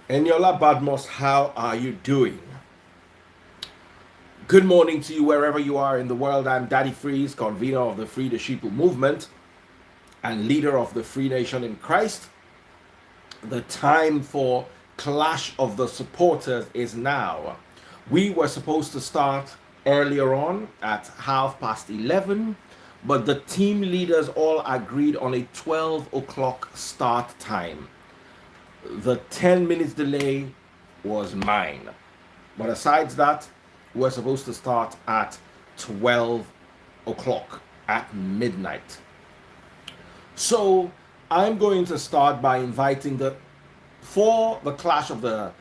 Eniola Badmos, how are you doing? Good morning to you wherever you are in the world. I'm Daddy Freeze, convener of the Free the Sheeple movement and leader of the Free Nation in Christ. The time for Clash of the Supporters is now. We were supposed to start earlier on at 11:30, but the team leaders all agreed on a 12 o'clock start time. The 10 minutes delay was mine. But aside that, we're supposed to start at 12 o'clock at midnight. So I'm going to start by inviting for the clash of the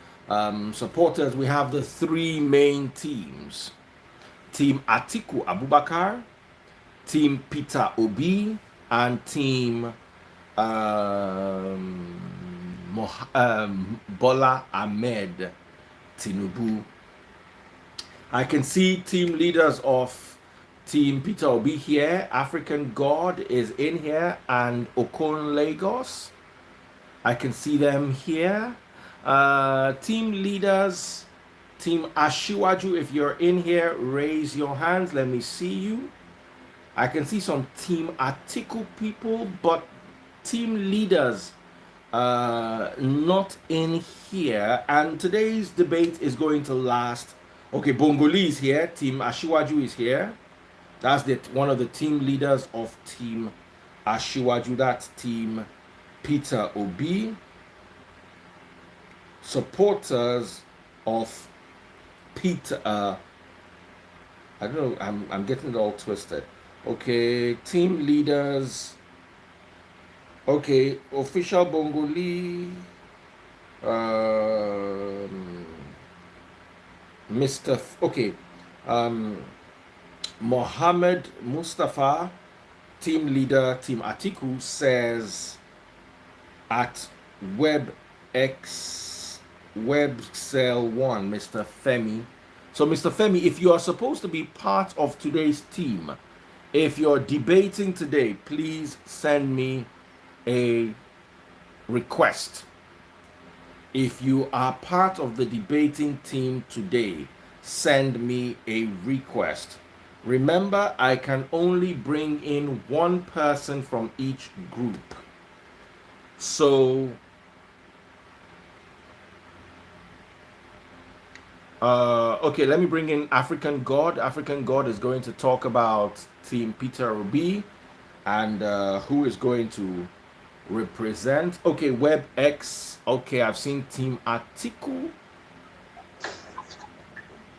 supporters, we have the three main teams. Team Atiku Abubakar, Team Peter Obi, and Team Bola Ahmed Tinubu. I can see team leaders of Team Peter Obi here. African God is in here, and Okon Lagos. I can see them here. Team leaders, Team Ashiwaju, if you're in here, raise your hands. Let me see you. I can see some Team Atiku people, but team leaders not in here. And today's debate is going to last. Okay, Bongoli is here. Team Ashiwaju is here. That's one of the team leaders of Team Ashiwaju. That's Team Peter Obi. Supporters of Peter. I don't know. I'm getting it all twisted. Okay, team leaders. Okay, official Bongoli. Mr. Okay, Mohammed Mustafa, team leader, Team Atiku, says at WebCell1, Mr. Femi. So, Mr. Femi, if you are supposed to be part of today's team, if you're debating today, please send me a request. If you are part of the debating team today, send me a request. Remember, I can only bring in one person from each group. So, okay, let me bring in African God. African God is going to talk about Team Peter Obi and who is going to represent. Okay, WebX. Okay, I've seen Team Atiku.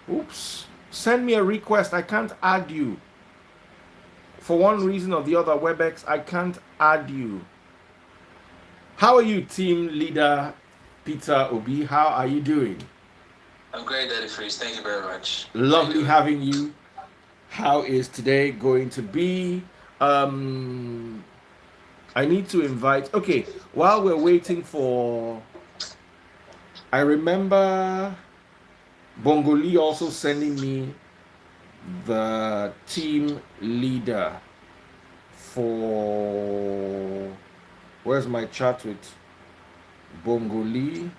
Oops. Send me a request. I can't add you. For one reason or the other, WebX, I can't add you. How are you, team leader Peter Obi? How are you doing? I'm great, Daddy Freeze. Thank you very much. Lovely having you. How is today going to be? I need to invite. Okay, while we're waiting for. I remember Bongoli also sending me the team leader for. Where's my chat with Bongoli?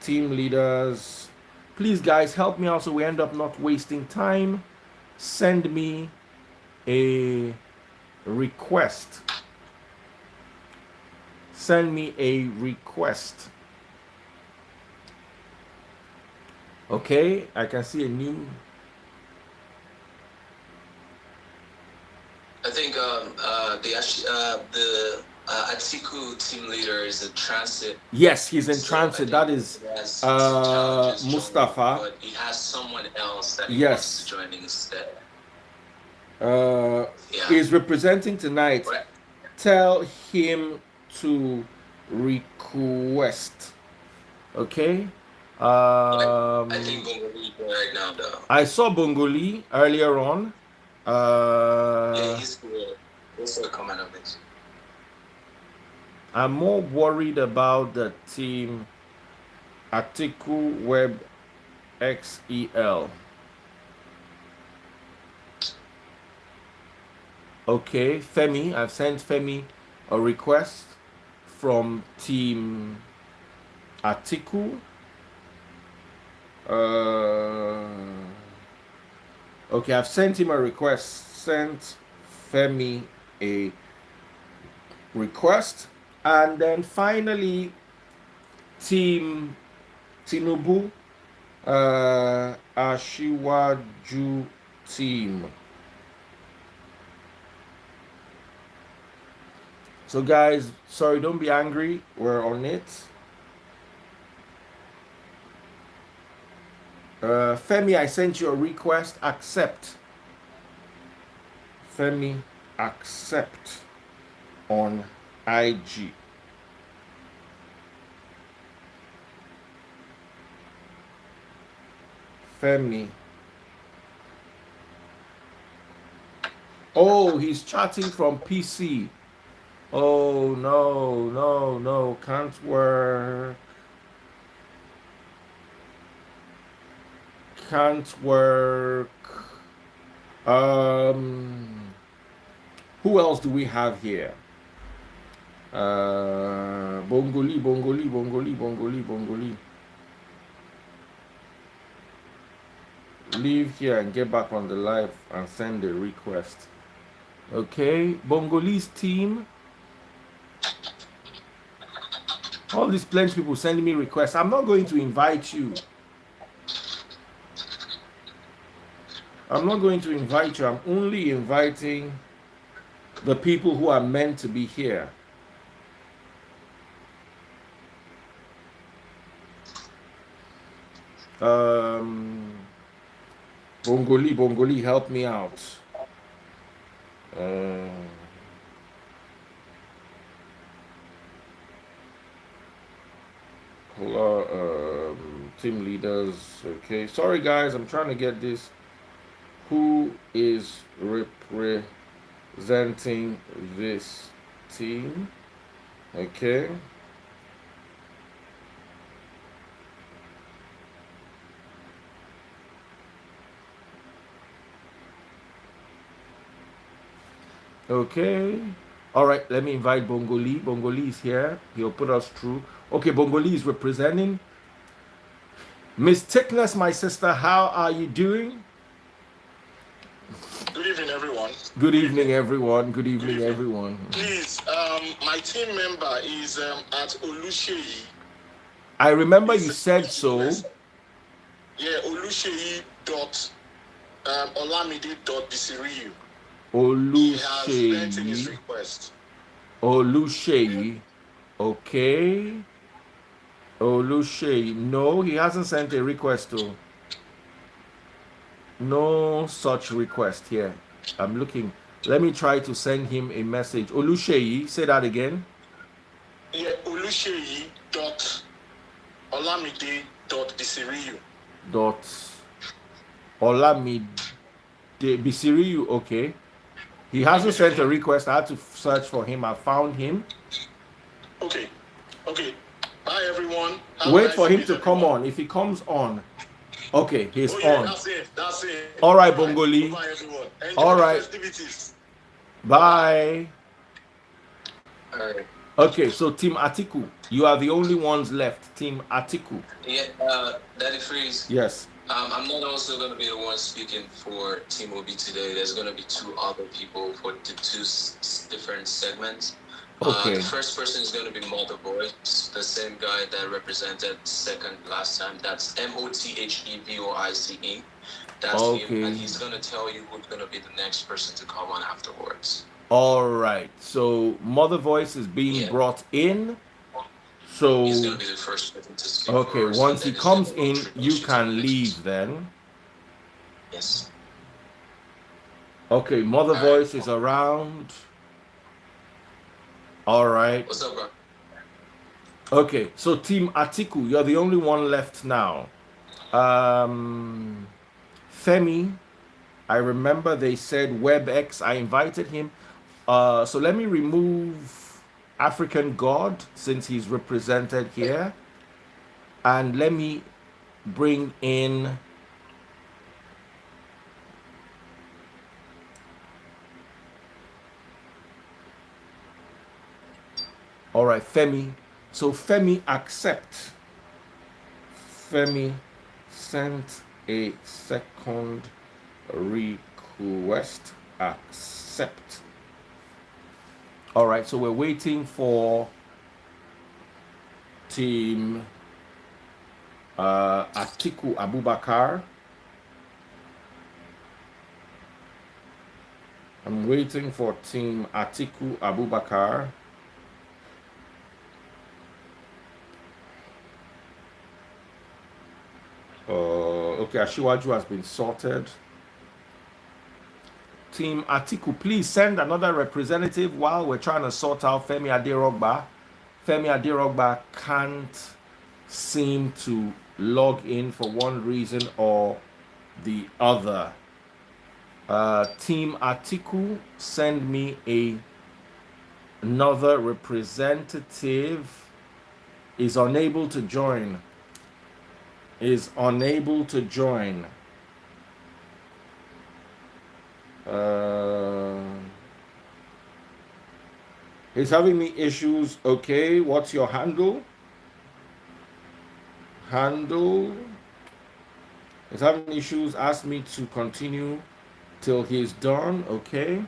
Team leaders. Please, guys, help me out so we end up not wasting time. Send me a request. Send me a request. Okay, I can see a new. I think the Atiku team leader is a transit. Yes, he's in transit. That is Mustafa. But he has someone else that he wants to join instead. Is representing tonight. Right. Tell him to request. Okay. I think Bongoli right now though. I saw Bongoli earlier on. Yeah, he's good. Also a comment of it. I'm more worried about the team Atiku Web XEL. Okay, Femi, I've sent Femi a request from Team Atiku. Okay, I've sent him a request. Sent Femi a request. And then finally, Team Tinubu, Ashiwaju team. So guys, sorry, don't be angry. We're on it. Femi, I sent you a request. Accept. Femi, accept on IG. Femi. Oh, he's chatting from PC. Oh, no, no, no, can't work. Can't work. Who else do we have here? Bongoli, Bongoli, Bongoli, Bongoli, Bongoli. Leave here and get back on the live and send a request. Okay, Bongoli's team. All these plenty people sending me requests. I'm not going to invite you. I'm not going to invite you. I'm only inviting the people who are meant to be here. Bongoli, help me out. Team leaders. Okay, sorry guys, I'm trying to get this. Who is representing this team? Okay. Okay. All right, let me invite Bongoli. Bongoli is here. He'll put us through. Okay, Bongoli is representing. Miss Thickness, my sister, how are you doing? Good evening, everyone. Good evening, everyone. Good evening, everyone. Please, my team member is at Olusheyi. I remember you said so. Yeah, Olusheyi dot Olamide dot Bisiriyu. He has sent in his request. Olusheyi. Okay. Olusheyi. No, he hasn't sent a request to. No such request here. I'm looking. Let me try to send him a message. Olusheyi, say that again. Yeah, Olusheyi dot Olamide dot Bisiriyu. Dot Olamide Bisiriyu. Okay. He hasn't sent a request. I had to search for him. I found him. Okay. Okay. Bye, everyone. Wait for him to come on. If he comes on. Okay, he's on. That's it. That's it. All right, Bongoli. Bye, everyone. All right. Festivities. Bye. All right. Okay, so Team Atiku, you are the only ones left. Team Atiku. Yeah, Daddy Freeze. Yes. I'm not also going to be the one speaking for Team Obi today. There's going to be two other people for the two different segments. Okay. The first person is going to be Mother Voice, the same guy that represented second last time. That's Mothevoice. That's him, and he's going to tell you who's going to be the next person to come on afterwards. All right. So Mother Voice is being brought in. So he's going to be the first person to speak. Okay, once he comes in, you can leave then. Yes. Okay, Mother Voice is around. All right. What's up, bro? Okay, so Team Atiku, you're the only one left now. Femi, I remember they said WebEx. I invited him. So let me remove African God since he's represented here. And let me bring in All right, Femi. So Femi, accept. Femi sent a second request. Accept. All right, so we're waiting for team Atiku Abubakar. I'm waiting for team Atiku Abubakar. Okay, Ashiwaju has been sorted. Team Atiku, please send another representative while we're trying to sort out Femi Aderogba. Femi Aderogba can't seem to log in for one reason or the other. Team Atiku, send me another representative. Is unable to join. Is unable to join. He's having me issues. Okay, what's your handle? Handle. He's having issues. Asked me to continue till he's done. Okay.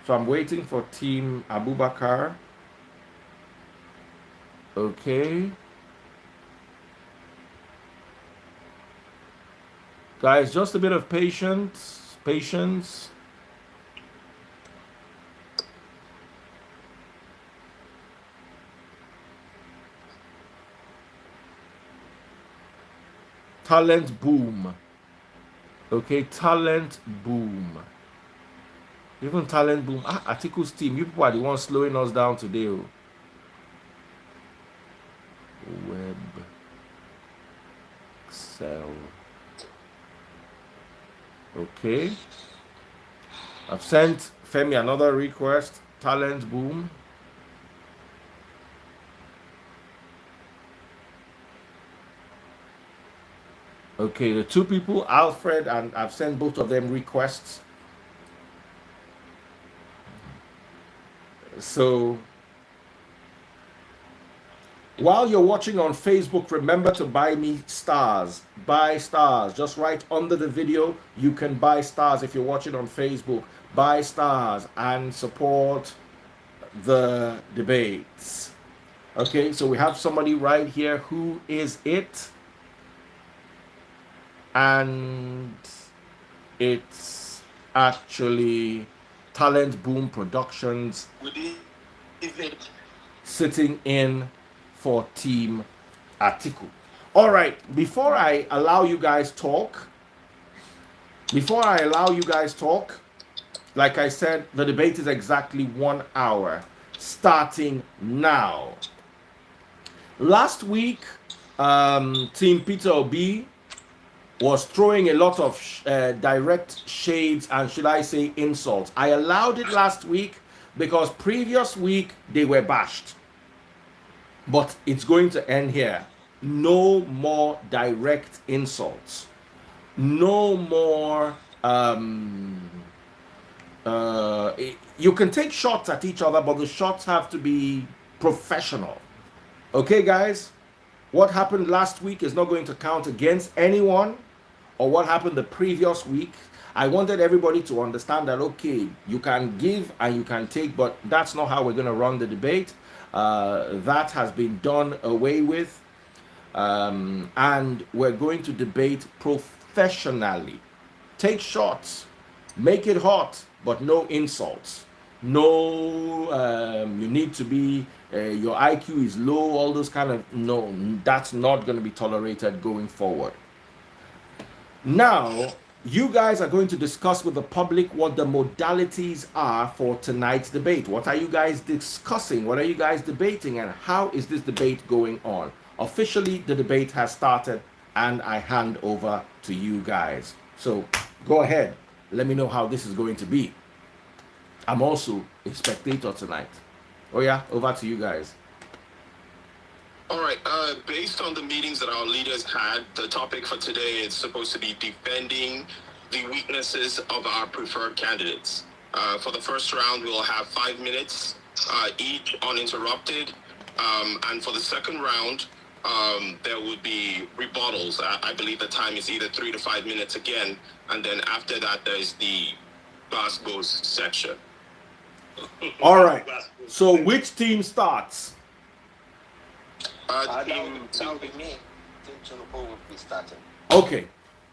So I'm waiting for team Abubakar. Okay. Guys, just a bit of patience. Patience. Talent boom. Okay, talent boom. Even talent boom. Atiku's team. You people are the ones slowing us down today. Oh. Web. Excel. Okay. I've sent Femi another request. Talent boom. Okay, the two people, Alfred, and I've sent both of them requests. So while you're watching on Facebook, remember to buy me stars. Buy stars. Just right under the video, you can buy stars if you're watching on Facebook. Buy stars and support the debates. Okay, so we have somebody right here. Who is it? And it's actually Talent Boom Productions sitting in for Team Atiku. All right, before I allow you guys talk, like I said, the debate is exactly 1 hour, starting now. Last week, Team Peter Obi was throwing a lot of direct shades and, should I say, insults. I allowed it last week because previous week they were bashed. But it's going to end here. No more direct insults. No more. You can take shots at each other, but the shots have to be professional. Okay, guys? What happened last week is not going to count against anyone, or what happened the previous week. I wanted everybody to understand that, okay, you can give and you can take, but that's not how we're going to run the debate. That has been done away with. And we're going to debate professionally. Take shots, make it hot, but no insults. No, you need to be, your IQ is low, all those kind of, no, that's not going to be tolerated going forward. Now, you guys are going to discuss with the public what the modalities are for tonight's debate. What are you guys discussing? What are you guys debating? And how is this debate going on? Officially, the debate has started, and I hand over to you guys. So go ahead. Let me know how this is going to be. I'm also a spectator tonight. Oh yeah, over to you guys. All right. Based on the meetings that our leaders had, the topic for today is supposed to be defending the weaknesses of our preferred candidates. For the first round, we'll have 5 minutes each uninterrupted. And for the second round, there would be rebuttals. I believe the time is either 3 to 5 minutes again. And then after that, there's the Glasgow section. All right. So which team starts? That would be me. Team Tinubu will be starting. Okay.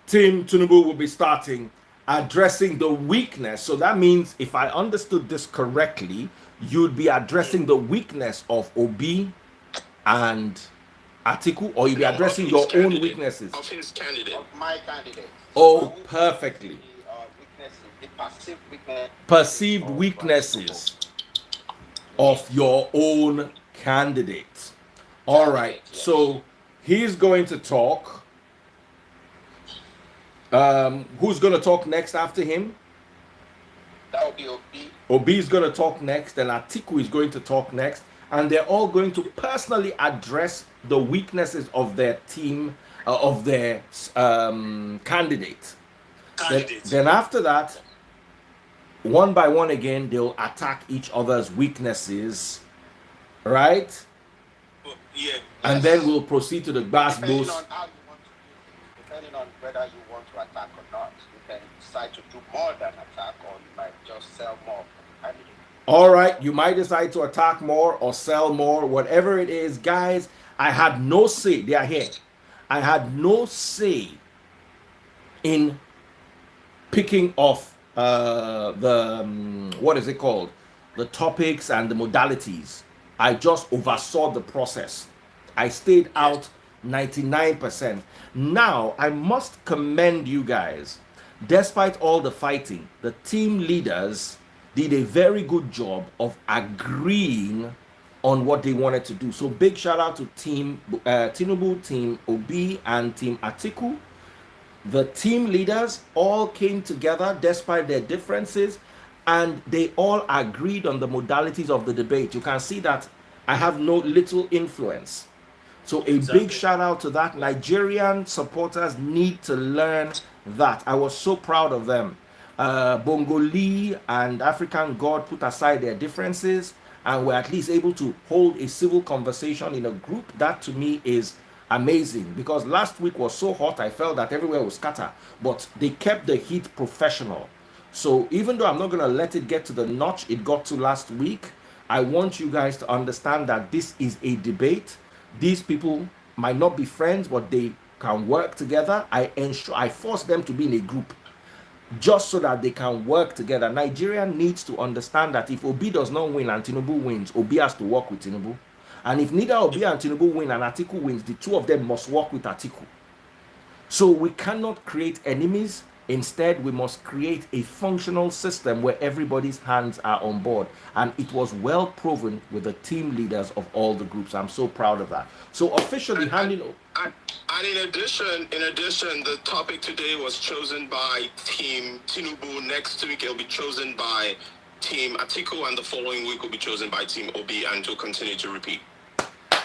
Team Tinubu will be starting, addressing the weakness. So that means, if I understood this correctly, you'd be addressing the weakness of Obi and Atiku, or you'd be addressing your own weaknesses? Of his candidate. Of my candidate. Oh, perfectly. The perceived weakness. Perceived weaknesses of your own candidate. All right. So he's going to talk. Who's going to talk next after him? That will be Obi. Obi is going to talk next, and Atiku is going to talk next, and they're all going to personally address the weaknesses of their team, of their candidate. Then after that, one by one again, they'll attack each other's weaknesses, right? Yeah. And then we'll proceed to the Glasgow. Depending on whether you want to attack or not, you can decide to do more than attack, or you might just sell more for the candidate. All right, you might decide to attack more or sell more, whatever it is, guys. I had no say. They are here. I had no say in picking off what is it called? The topics and the modalities. I just oversaw the process. I stayed out 99%. Now, I must commend you guys. Despite all the fighting, the team leaders did a very good job of agreeing on what they wanted to do. So big shout out to Team Tinubu, Team Obi, and Team Atiku. The team leaders all came together despite their differences, and they all agreed on the modalities of the debate. You can see that I have no little influence. So a big shout out to that. Nigerian supporters need to learn that. I was so proud of them. Bongo Lee and African God put aside their differences and were at least able to hold a civil conversation in a group. That to me is amazing, because last week was so hot I felt that everywhere was scattered, but they kept the heat professional. So even though I'm not going to let it get to the notch it got to last week, I want you guys to understand that this is a debate. These people might not be friends, but they can work together. I force them to be in a group just so that they can work together. Nigeria needs to understand that if Obi does not win and Tinubu wins, Obi has to work with Tinubu. And if neither Obi and Tinubu win and Atiku wins, the two of them must work with Atiku. So we cannot create enemies. Instead, we must create a functional system where everybody's hands are on board. And it was well proven with the team leaders of all the groups. I'm so proud of that. So officially handing over. And in addition, the topic today was chosen by Team Tinubu. Next week, it'll be chosen by Team Atiku, and the following week will be chosen by Team Obi, and to continue to repeat.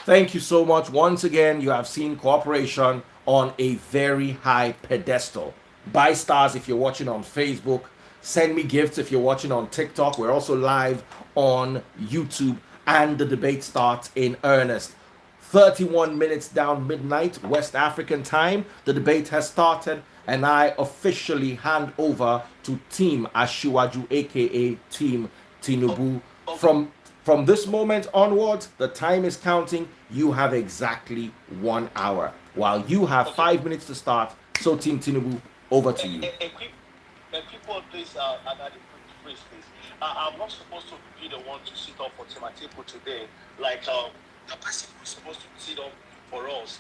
Thank you so much. Once again, you have seen cooperation on a very high pedestal. Buy stars if you're watching on Facebook. Send me gifts if you're watching on TikTok. We're also live on YouTube, and the debate starts in earnest. 31 minutes down midnight, West African time. The debate has started, and I officially hand over to Team Ashiwaju, aka Team Tinubu. From this moment onwards, the time is counting. You have exactly 1 hour, while you have 5 minutes to start. So Team Tinubu, over to you. People, please, please. I'm not supposed to be the one to sit up for Team Atiku today. Like, the person who's supposed to sit up for us,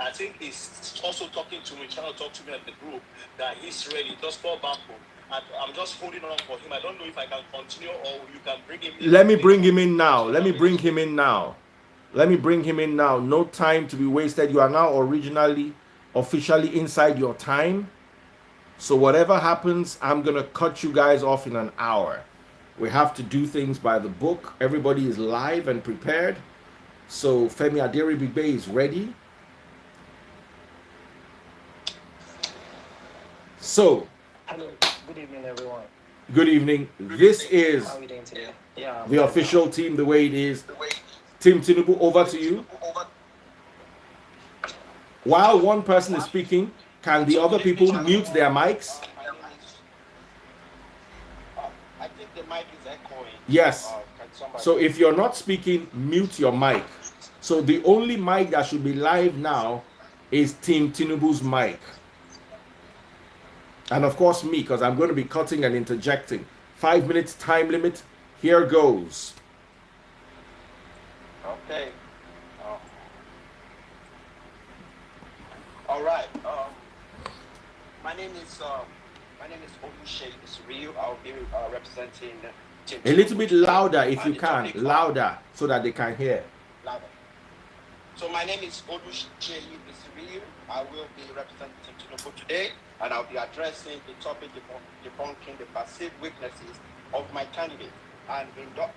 I think he's also talking to me, trying to talk to me at the group, that he's ready. Just fall back home. And I'm just holding on for him. I don't know if I can continue, or you can bring him in. Let me bring him in now. Let me bring him in now. Let me bring him in now. No time to be wasted. You are now officially inside your time. So whatever happens, I'm going to cut you guys off in an hour. We have to do things by the book. Everybody is live and prepared. So Femi Aderibigbe is ready. So, hello, good evening, everyone. Good evening. This How is are you doing today? Yeah, I'm the good now. official team, the way it is. Team Tinubu, over to you. While one person is speaking, can the So other good evening, people gentlemen. mute their mics? My name is. I think the mic is echoing. So Yes. can somebody? So if you're not speaking, mute your mic. So the only mic that should be live now is Team Tinubu's mic. And of course, me, because I'm going to be cutting and interjecting. 5 minutes time limit. Here goes. Okay. All right. My name is Olushe Isriu. I'll be representing Team A little Tinubu bit today. louder if And you the can. topic Louder so that they can hear. louder. So my name is Olushe Isriu. I will be representing Team Tinubu today, and I'll be addressing the topic debunking the perceived weaknesses of my candidate. And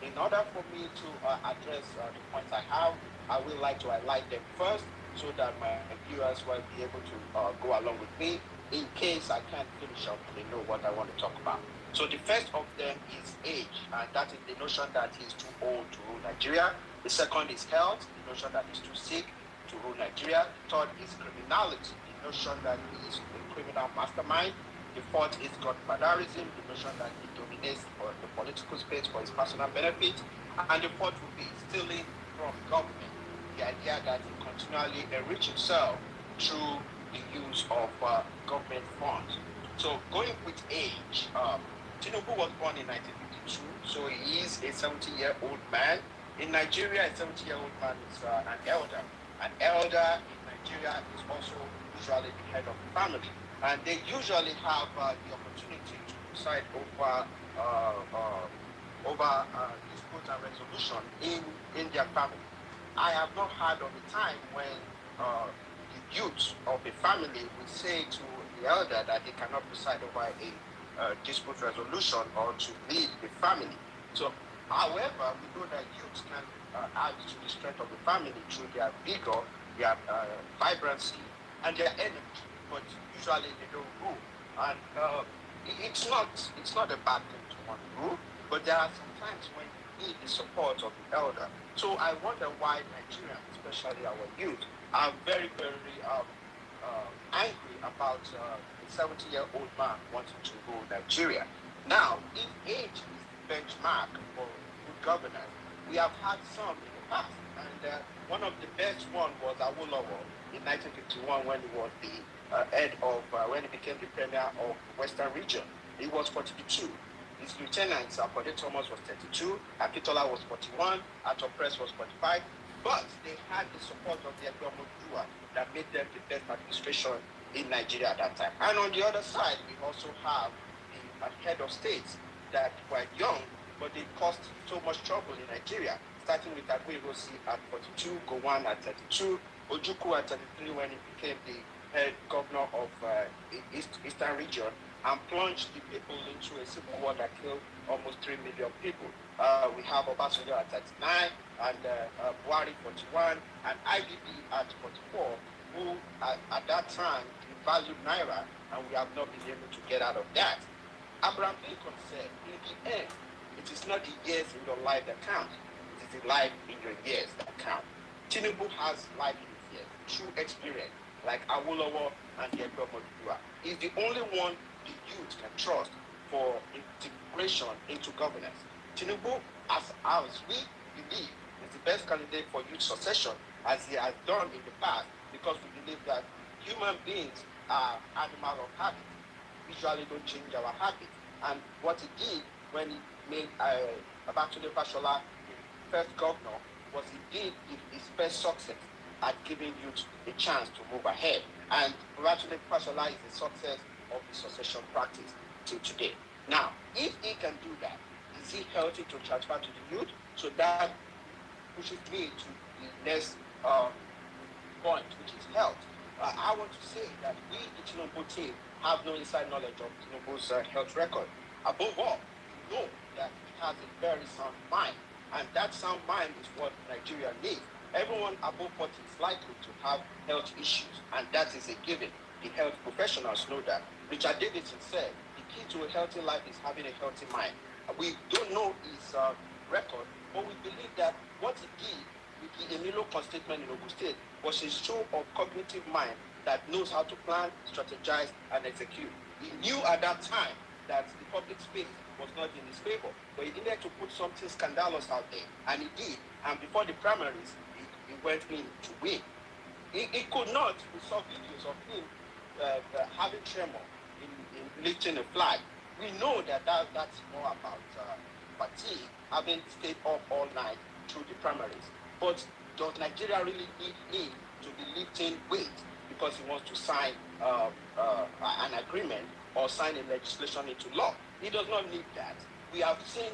in order for me to address the points I would like to highlight them first so that my viewers will be able to go along with me in case I can't finish up and they know what I want to talk about. So the first of them is age, and that is the notion that he's too old to rule Nigeria. The second is health, the notion that he's too sick to rule Nigeria. Third is criminality, the notion that he is a criminal mastermind. The fourth is godfatherism, the notion that he dominates the political space for his personal benefit. And the fourth would be stealing from government, the idea that he continually enrich himself through the use of government funds. So going with age, Tinubu was born in 1952, so he is a 70-year-old man. In Nigeria, a 70-year-old man is an elder. An elder in Nigeria is also usually the head of the family, and they usually have the opportunity to preside over dispute and resolution in their family. I have not heard of a time when the youth of a family would say to the elder that they cannot preside over a dispute resolution or to lead the family. So, however, we know that youth can add to the strength of the family through their vigor, their vibrancy, and their energy. But usually they don't rule, and it's not a bad thing to want to rule. But there are some times when you need the support of the elder. So I wonder why Nigerians, especially our youth, are very, very angry about a 70-year-old man wanting to rule Nigeria. Now, if age is the benchmark for good governance, we have had some in the past, and one of the best one was Awolowo in 1951 when he was the head of, when he became the premier of the Western region. He was 42. His lieutenants, Akode Thomas was 32, Akitola was 41, Ato Press was 45, but they had the support of the Egomodua that made them the best administration in Nigeria at that time. And on the other side, we also have the head of states that were young, but they caused so much trouble in Nigeria, starting with Agüirosi at 42, Gowon at 32, Ojukwu at 33 when he became the head governor of Eastern region, and plunged the people into a civil war that killed almost 3 million people. We have Obasanjo at 39, and Buhari 41, and IBB at 44, who at that time devalued Naira, and we have not been able to get out of that. Abraham Lincoln said, in the end, it is not the years in your life that count, it is the life in your years that count. Tinubu has life in his years, true experience, like Awolowo and the Egomodua. He's the only one the youth can trust for integration into governance. Tinubu, as we believe, is the best candidate for youth succession, as he has done in the past, because we believe that human beings are animals of habit. We usually don't change our habits. And what he did when he made Babatunde Fashola the first governor was he did his first success at giving youth a chance to move ahead. And Babatunde Fashola is a success of the succession practice till today. Now, if he can do that, is he healthy to transfer to the youth? So that pushes me to the next point, which is health. I want to say that we, the Tinubu team, have no inside knowledge of Tinubu's health record. Above all, we know that he has a very sound mind, and that sound mind is what Nigeria needs. Everyone above 40 is likely to have health issues, and that is a given. The health professionals know that. Richard Davidson said, the key to a healthy life is having a healthy mind. We don't know his record, but we believe that what he did with the Emilio constituent in Ogun State was a show of cognitive mind that knows how to plan, strategize, and execute. He knew at that time that the public space was not in his favor, but he needed to put something scandalous out there, and he did. And before the primaries, he went in to win. He could not. We saw videos of him having tremor in lifting a flag. We know that's more about fatigue, having stayed up all night through the primaries. But does Nigeria really need him to be lifting weight because he wants to sign an agreement or sign a legislation into law? He does not need that. We have seen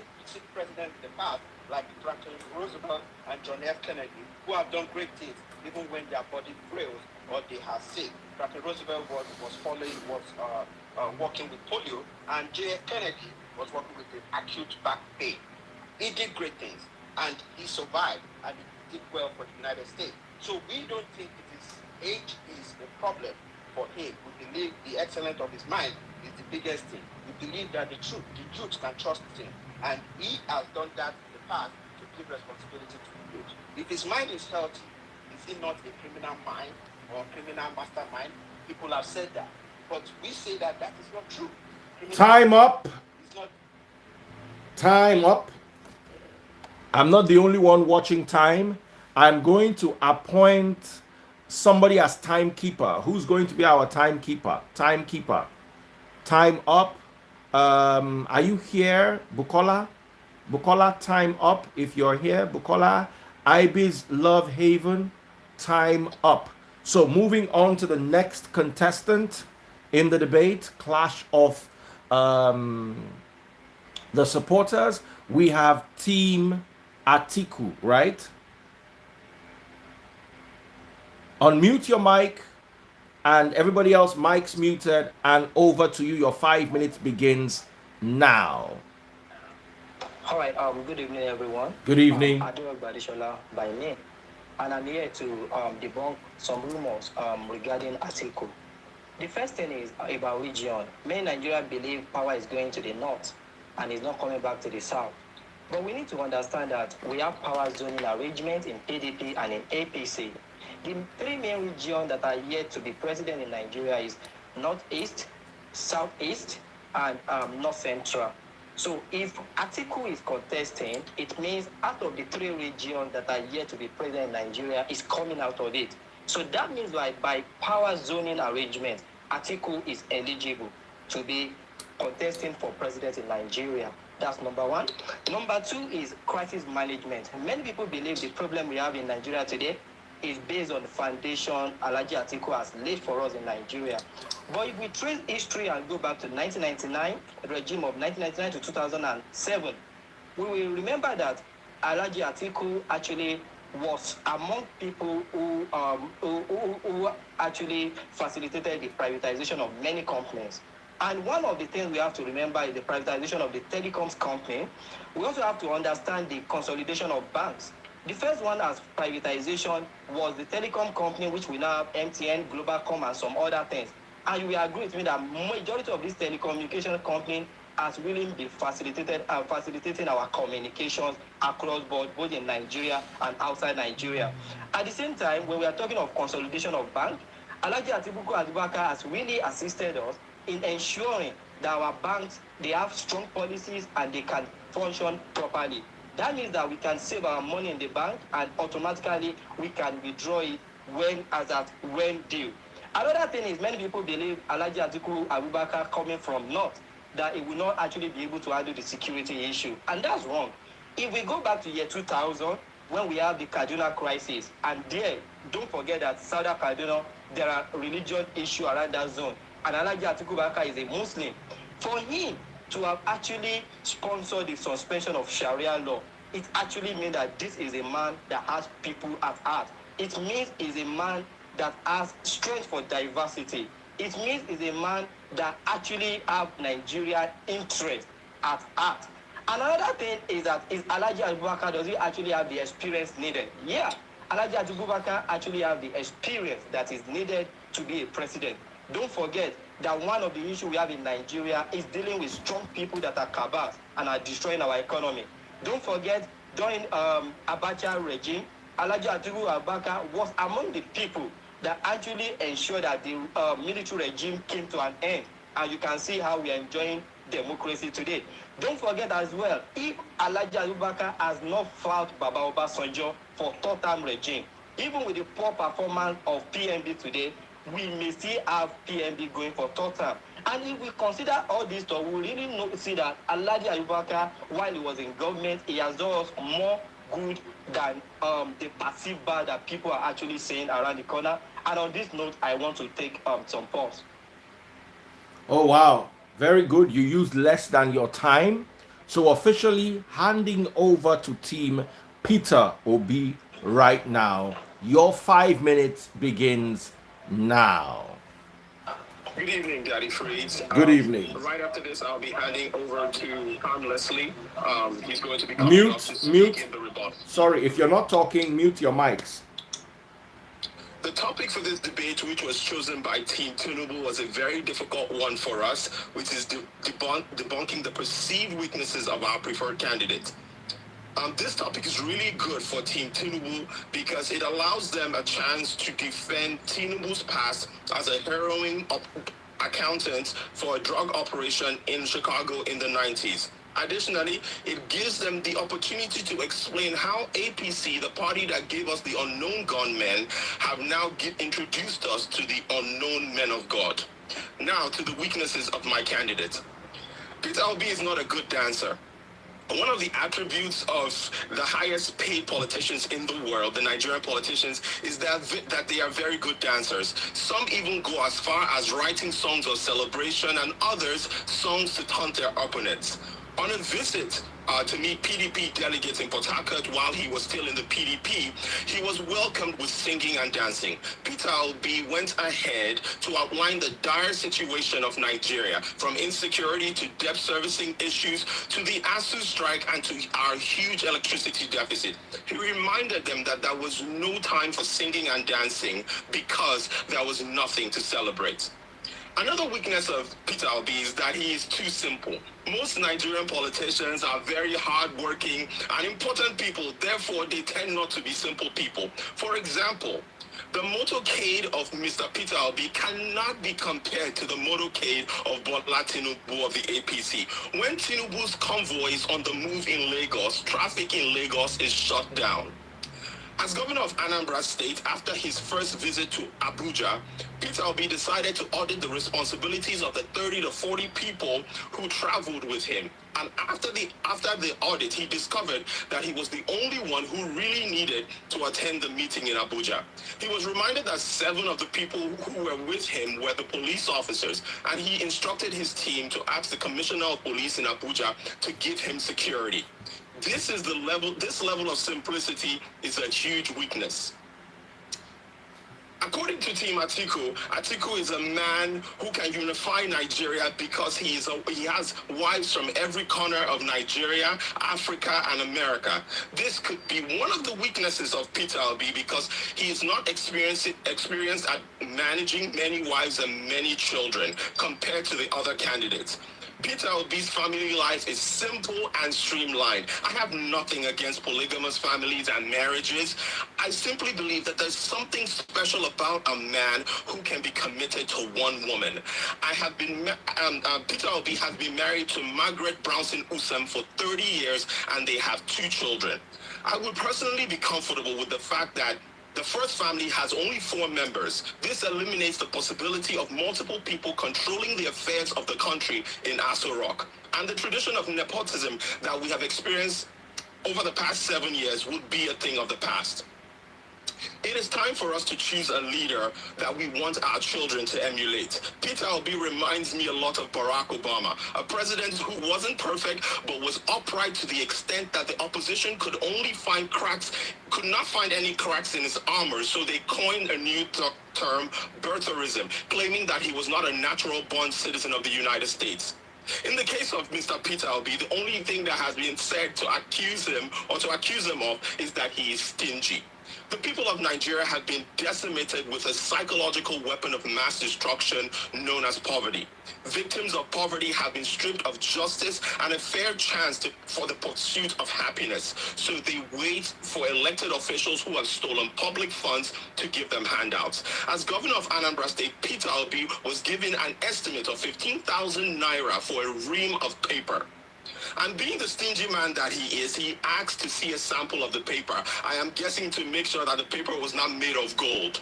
presidents in the past, like Franklin Roosevelt and John F. Kennedy, who have done great things even when their body fails or they are sick. Franklin Roosevelt was working with polio, and J. F. Kennedy was working with the acute back pain. He did great things, and he survived, and he did well for the United States. So we don't think age is a problem for him. We believe the excellence of his mind is the biggest thing. We believe that the youth can trust him, and he has done that in the past to give responsibility to the youth. If his mind is healthy, is he not a criminal mind or criminal mastermind? People have said that, but we say that is not true. Time up. Time up. I'm not the only one watching time. I'm going to appoint somebody as timekeeper. Who's going to be our timekeeper? Timekeeper. Time up. Are you here, Bukola? Bukola, time up. If you're here, Bukola, Ibis Love Haven, time up. So moving on to the next contestant in the debate, clash of the supporters. We have Team Atiku, right? Unmute your mic, and everybody else, mic's muted, and over to you. Your 5 minutes begins now. All right. Good evening, everyone. Good evening. Adeo Badishola by name, and I'm here to debunk some rumors regarding Atiku. The first thing is about region. Many Nigerians believe power is going to the north and is not coming back to the south. But we need to understand that we have power zoning arrangement in PDP and in APC. The three main regions that are yet to be president in Nigeria is Northeast, Southeast, and North Central. So if Atiku is contesting, it means out of the three regions that are yet to be president in Nigeria is coming out of it. So that means like by power zoning arrangement, Atiku is eligible to be contesting for president in Nigeria. That's number one. Number two is crisis management. Many people believe the problem we have in Nigeria today is based on the foundation Alhaji Atiku has laid for us in Nigeria. But if we trace history and go back to 1999, the regime of 1999 to 2007, we will remember that Alhaji Atiku actually was among people who actually facilitated the privatization of many companies. And one of the things we have to remember is the privatization of the telecoms company. We also have to understand the consolidation of banks. The first one as privatization was the telecom company, which we now have MTN, Globalcom, and some other things. And you will agree with me that majority of these telecommunication companies has really been facilitating our communications across board, both in Nigeria and outside Nigeria. At the same time, when we are talking of consolidation of banks, Alhaji Atiku Abubakar has really assisted us in ensuring that our banks, they have strong policies and they can function properly. That means that we can save our money in the bank and automatically we can withdraw it when due. Another thing is many people believe Alhaji Atiku Abubakar coming from north, that it will not actually be able to handle the security issue. And that's wrong. If we go back to year 2000, when we have the Kaduna crisis, and there, don't forget that Southern Kaduna, there are religious issues around that zone. And Alhaji Atiku Abubakar is a Muslim. For him to have actually sponsored the suspension of Sharia law, it actually means that this is a man that has people at heart. It means he's a man that has strength for diversity. It means he's a man that actually have Nigerian interest at heart. Another thing is that is Alhaji Abubakar, does he actually have the experience needed? Yeah, Alhaji Abubakar actually have the experience that is needed to be a president. Don't forget, that one of the issues we have in Nigeria is dealing with strong people that are cabals and are destroying our economy. Don't forget, during Abacha regime, Alhaji Atiku Abubakar was among the people that actually ensured that the military regime came to an end. And you can see how we are enjoying democracy today. Don't forget as well, if Alhaji Abubakar has not fought Baba Obasanjo for third-term regime, even with the poor performance of PMB today, we may still have PMB going for third term. And if we consider all this stuff, we really see that Alhaji Abubakar, while he was in government, he has done us more good than the perceived bad that people are actually saying around the corner. And on this note, I want to take some pause. Oh, wow. Very good. You used less than your time. So officially handing over to Team Peter Obi right now. Your 5 minutes begins now. Good evening, Daddy Freeze. Good evening. Right after this, I'll be handing over to Tom Leslie. He's going to be coming up to speak Mute. in the rebuttal. Sorry, if you're not talking, mute your mics. The topic for this debate, which was chosen by Team Tinubu, was a very difficult one for us, which is debunking the perceived weaknesses of our preferred candidate. This topic is really good for Team Tinubu because it allows them a chance to defend Tinubu's past as a harrowing accountant for a drug operation in Chicago in the 90s. Additionally, it gives them the opportunity to explain how APC, the party that gave us the unknown gunmen, have now introduced us to the unknown men of God. Now to the weaknesses of my candidate. Peter Obi is not a good dancer. One of the attributes of the highest paid politicians in the world, the Nigerian politicians, is that they are very good dancers. Some even go as far as writing songs of celebration and others songs to taunt their opponents. On a visit to meet PDP delegates in Port Harcourt while he was still in the PDP, he was welcomed with singing and dancing. Peter Obi went ahead to outline the dire situation of Nigeria, from insecurity to debt servicing issues to the ASU strike and to our huge electricity deficit. He reminded them that there was no time for singing and dancing because there was nothing to celebrate. Another weakness of Peter Obi is that he is too simple. Most Nigerian politicians are very hardworking and important people, therefore they tend not to be simple people. For example, the motorcade of Mr. Peter Obi cannot be compared to the motorcade of Bola Tinubu of the APC. When Tinubu's convoy is on the move in Lagos, traffic in Lagos is shut down. As governor of Anambra State, after his first visit to Abuja, Peter Obi decided to audit the responsibilities of the 30 to 40 people who traveled with him. And after the audit, he discovered that he was the only one who really needed to attend the meeting in Abuja. He was reminded that 7 of the people who were with him were the police officers, and he instructed his team to ask the commissioner of police in Abuja to give him security. This level of simplicity is a huge weakness. According to Team Atiku is a man who can unify Nigeria because he has wives from every corner of Nigeria, Africa, and America. This could be one of the weaknesses of Peter Obi because he is not experienced at managing many wives and many children compared to the other candidates. Peter Obi's family life is simple and streamlined. I have nothing against polygamous families and marriages. I simply believe that there's something special about a man who can be committed to one woman. Peter Obi has been married to Margaret Brownson Usam for 30 years, and they have 2 children. I would personally be comfortable with the fact that the first family has only 4 members. This eliminates the possibility of multiple people controlling the affairs of the country in Aso Rock. And the tradition of nepotism that we have experienced over the past 7 years would be a thing of the past. It is time for us to choose a leader that we want our children to emulate. Peter Obi reminds me a lot of Barack Obama, a president who wasn't perfect but was upright to the extent that the opposition could not find any cracks in his armor, so they coined a new term, birtherism, claiming that he was not a natural-born citizen of the United States. In the case of Mr. Peter Obi, the only thing that has been said to accuse him of is that he is stingy. The people of Nigeria have been decimated with a psychological weapon of mass destruction known as poverty. Victims of poverty have been stripped of justice and a fair chance for the pursuit of happiness. So they wait for elected officials who have stolen public funds to give them handouts. As governor of Anambra State, Peter Obi was given an estimate of 15,000 naira for a ream of paper. And being the stingy man that he is, he asked to see a sample of the paper. I am guessing to make sure that the paper was not made of gold.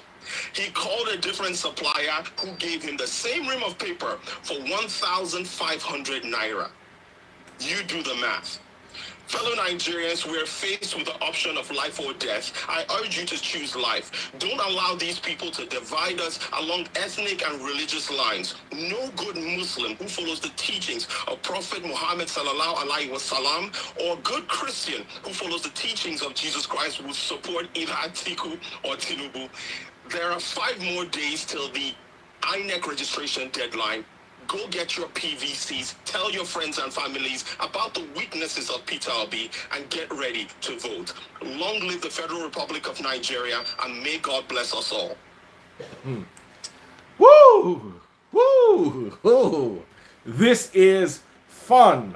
He called a different supplier who gave him the same ream of paper for 1,500 naira. You do the math. Fellow Nigerians, we are faced with the option of life or death. I urge you to choose life. Don't allow these people to divide us along ethnic and religious lines. No good Muslim who follows the teachings of Prophet Muhammad sallallahu alaihi wasallam or good Christian who follows the teachings of Jesus Christ will support either Atiku or Tinubu. There are 5 more days till the INEC registration deadline. Go get your PVCs, tell your friends and families about the weaknesses of Peter Obi, and get ready to vote. Long live the Federal Republic of Nigeria, and may God bless us all. Woo! Woo! Woo! This is fun.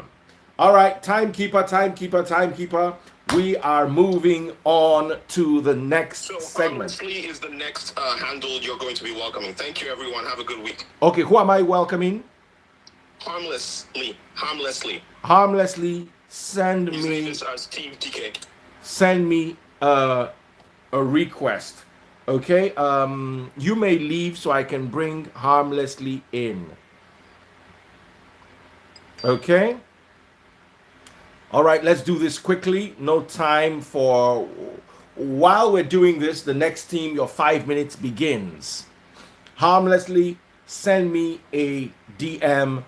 All right, timekeeper, timekeeper, timekeeper. We are moving on to the next segment. Honestly, is the next handle you're going to be welcoming. Thank you, everyone. Have a good week. Okay, who am I welcoming? Harmlessly. Harmlessly. Harmlessly. Send His me. name is Steve DK. Send me a request. Okay. You may leave so I can bring harmlessly in. Okay. All right, let's do this quickly. No time for. While we're doing this, the next team, your 5 minutes begins. Harmlessly, send me a DM.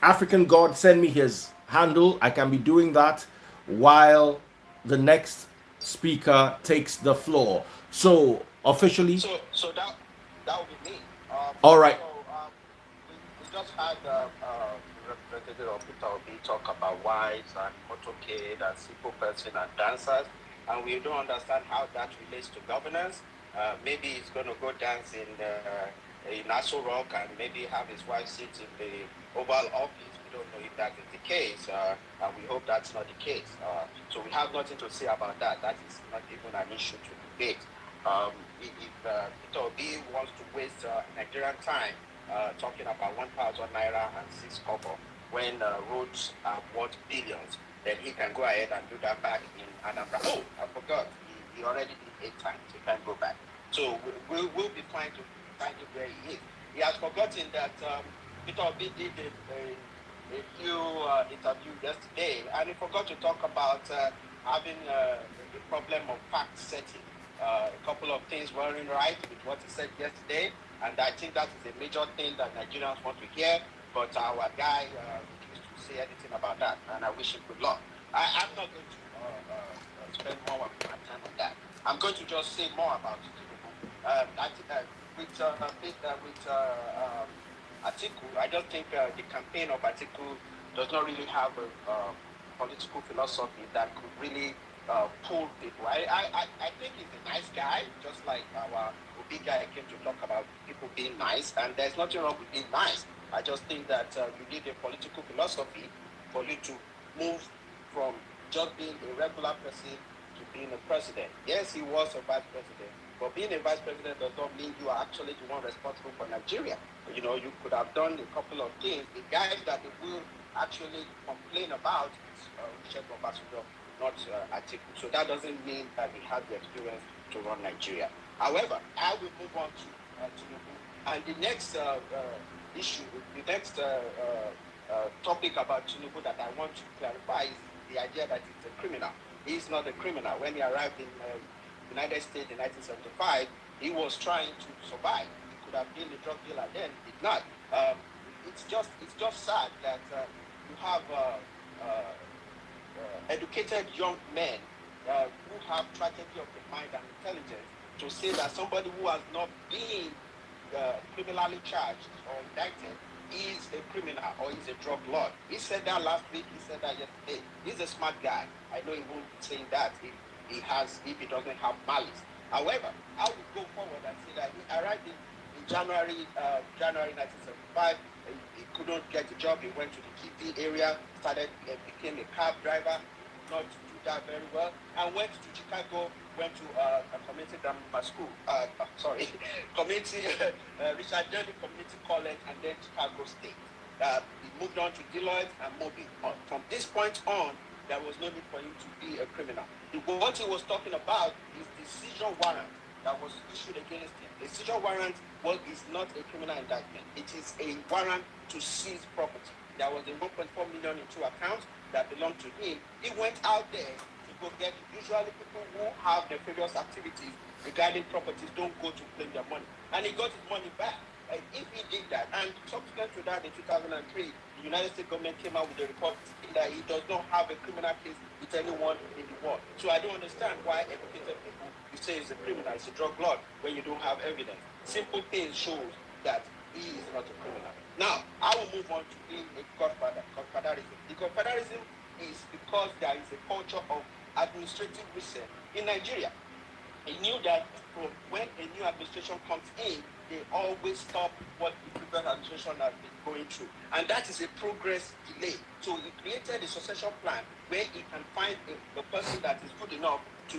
African God, send me his handle. I can be doing that while the next speaker takes the floor. So officially. So that would be me. All right. So we just had representative of Peter Obi talk about wives and motorcade and simple person and dancers, and we don't understand how that relates to governance. Maybe he's going to go dance in Nassau Rock and maybe have his wife sit in the Oval Office. We don't know if that is the case, and we hope that's not the case. So we have nothing to say about that. That is not even an issue to debate. If Peter Obi wants to waste Nigerian time talking about 1,000 naira and 6 kobo when roads are worth billions, then he can go ahead and do that back in Anambra. Oh, I forgot. He already did 8 times. He can't go back. So we'll be fine to find him where he is. He has forgotten that Peter Obi did a few interviews yesterday, and he forgot to talk about having the problem of fact setting. A couple of things weren't right with what he said yesterday, and I think that is a major thing that Nigerians want to hear, but our guy refused to say anything about that, and I wish him good luck. I'm not going to spend more of my time on that. I'm going to just say more about it. With Atiku, I don't think the campaign of Atiku does not really have a political philosophy that could really pull people. I think he's a nice guy, just like our Obi guy came to talk about people being nice, and there's nothing wrong with being nice. I just think that you need a political philosophy for you to move from just being a regular person to being a president. Yes, he was a vice president, but being a vice president does not mean you are actually the one responsible for Nigeria. You know, you could have done a couple of things. The guys that they will actually complain about is Olusegun Obasanjo, not Atiku. So that doesn't mean that he has the experience to run Nigeria. However, I will move on to Tinubu. And the next issue, the next topic about Tinubu that I want to clarify is the idea that he's a criminal. He's not a criminal. When he arrived in the United States in 1975, he was trying to survive. He could have been a drug dealer then, he did not. It's just sad that you have educated young men who have tragedy of the mind and intelligence to say that somebody who has not been criminally charged or indicted he's a criminal or he's a drug lord. He said that last week. He said that yesterday. He's a smart guy. I know he won't be saying that if he doesn't have malice. However, I would go forward and say that he arrived in January 1975. He couldn't get a job. He went to the Kifi area, became a cab driver, not do that very well, and went to Chicago, went to a community grammar school, community, Richard Denny Community College, and then Chicago State. He moved on to Deloitte and moving on. From this point on, there was no need for him to be a criminal. What he was talking about is the seizure warrant that was issued against him. A seizure warrant is not a criminal indictment. It is a warrant to seize property. There was a 1.4 million in two accounts that belonged to him. He went out there to go get it. Usually people who have nefarious activities regarding properties don't go to claim their money. And he got his money back. And if he did that, and subsequent to that in 2003, the United States government came out with a report saying that he does not have a criminal case with anyone in the world. So I don't understand why educated people, you say he's a criminal, he's a drug lord, when you don't have evidence. Simple things shows that he is not a criminal. Now, I will move on to being a godfather, godfatherism. The godfatherism is because there is a culture of administrative reset in Nigeria. He knew that from when a new administration comes in, they always stop what the previous administration has been going through. And that is a progress delay. So he created a succession plan where he can find the person that is good enough to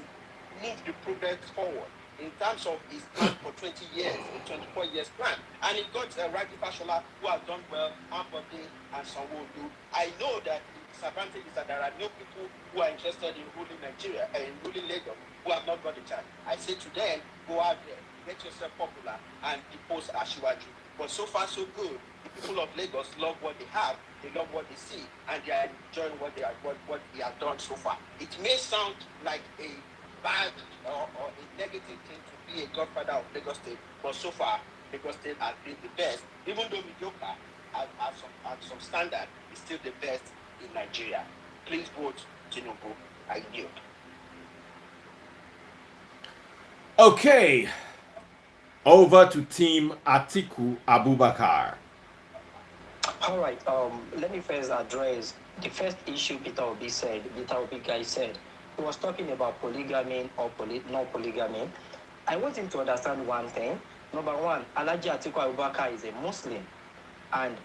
move the progress forward in terms of his plan for 20 years, a 24 years plan. And he got Raji Fashola, who has done well, Ambode and Sanwo-Olu. I know that the disadvantage is that there are no people who are interested in ruling Nigeria and in ruling Lagos who have not got a chance. I say to them, go out there, get yourself popular and depose Ashiwaju. But so far so good. The people of Lagos love what they have, they love what they see, and they are enjoying what he has done so far. It may sound like a bad or a negative thing to be a godfather of Lagos State, but so far Lagos State has been the best. Even though mediocre at some standard, is still the best in Nigeria. Please vote Tinubu. I yield. Okay, over to Team Atiku Abubakar. All right. Let me first address the first issue Peter Obi guy said. He was talking about polygamy or not polygamy. I want him to understand one thing. Number one, Alhaji Atiku Abubakar is a Muslim, and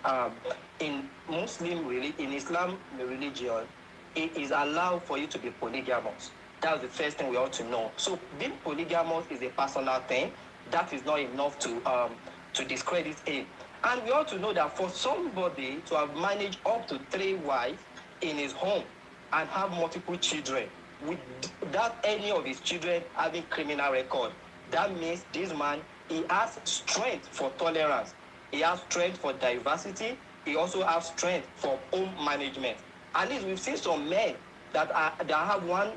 in Islam religion, it is allowed for you to be polygamous. That's the first thing we ought to know. So being polygamous is a personal thing. That is not enough to discredit him. And we ought to know that for somebody to have managed up to 3 wives in his home and have multiple children without any of his children having criminal record, that means this man, he has strength for tolerance. He has strength for diversity. He also has strength for home management. At least we've seen some men that have one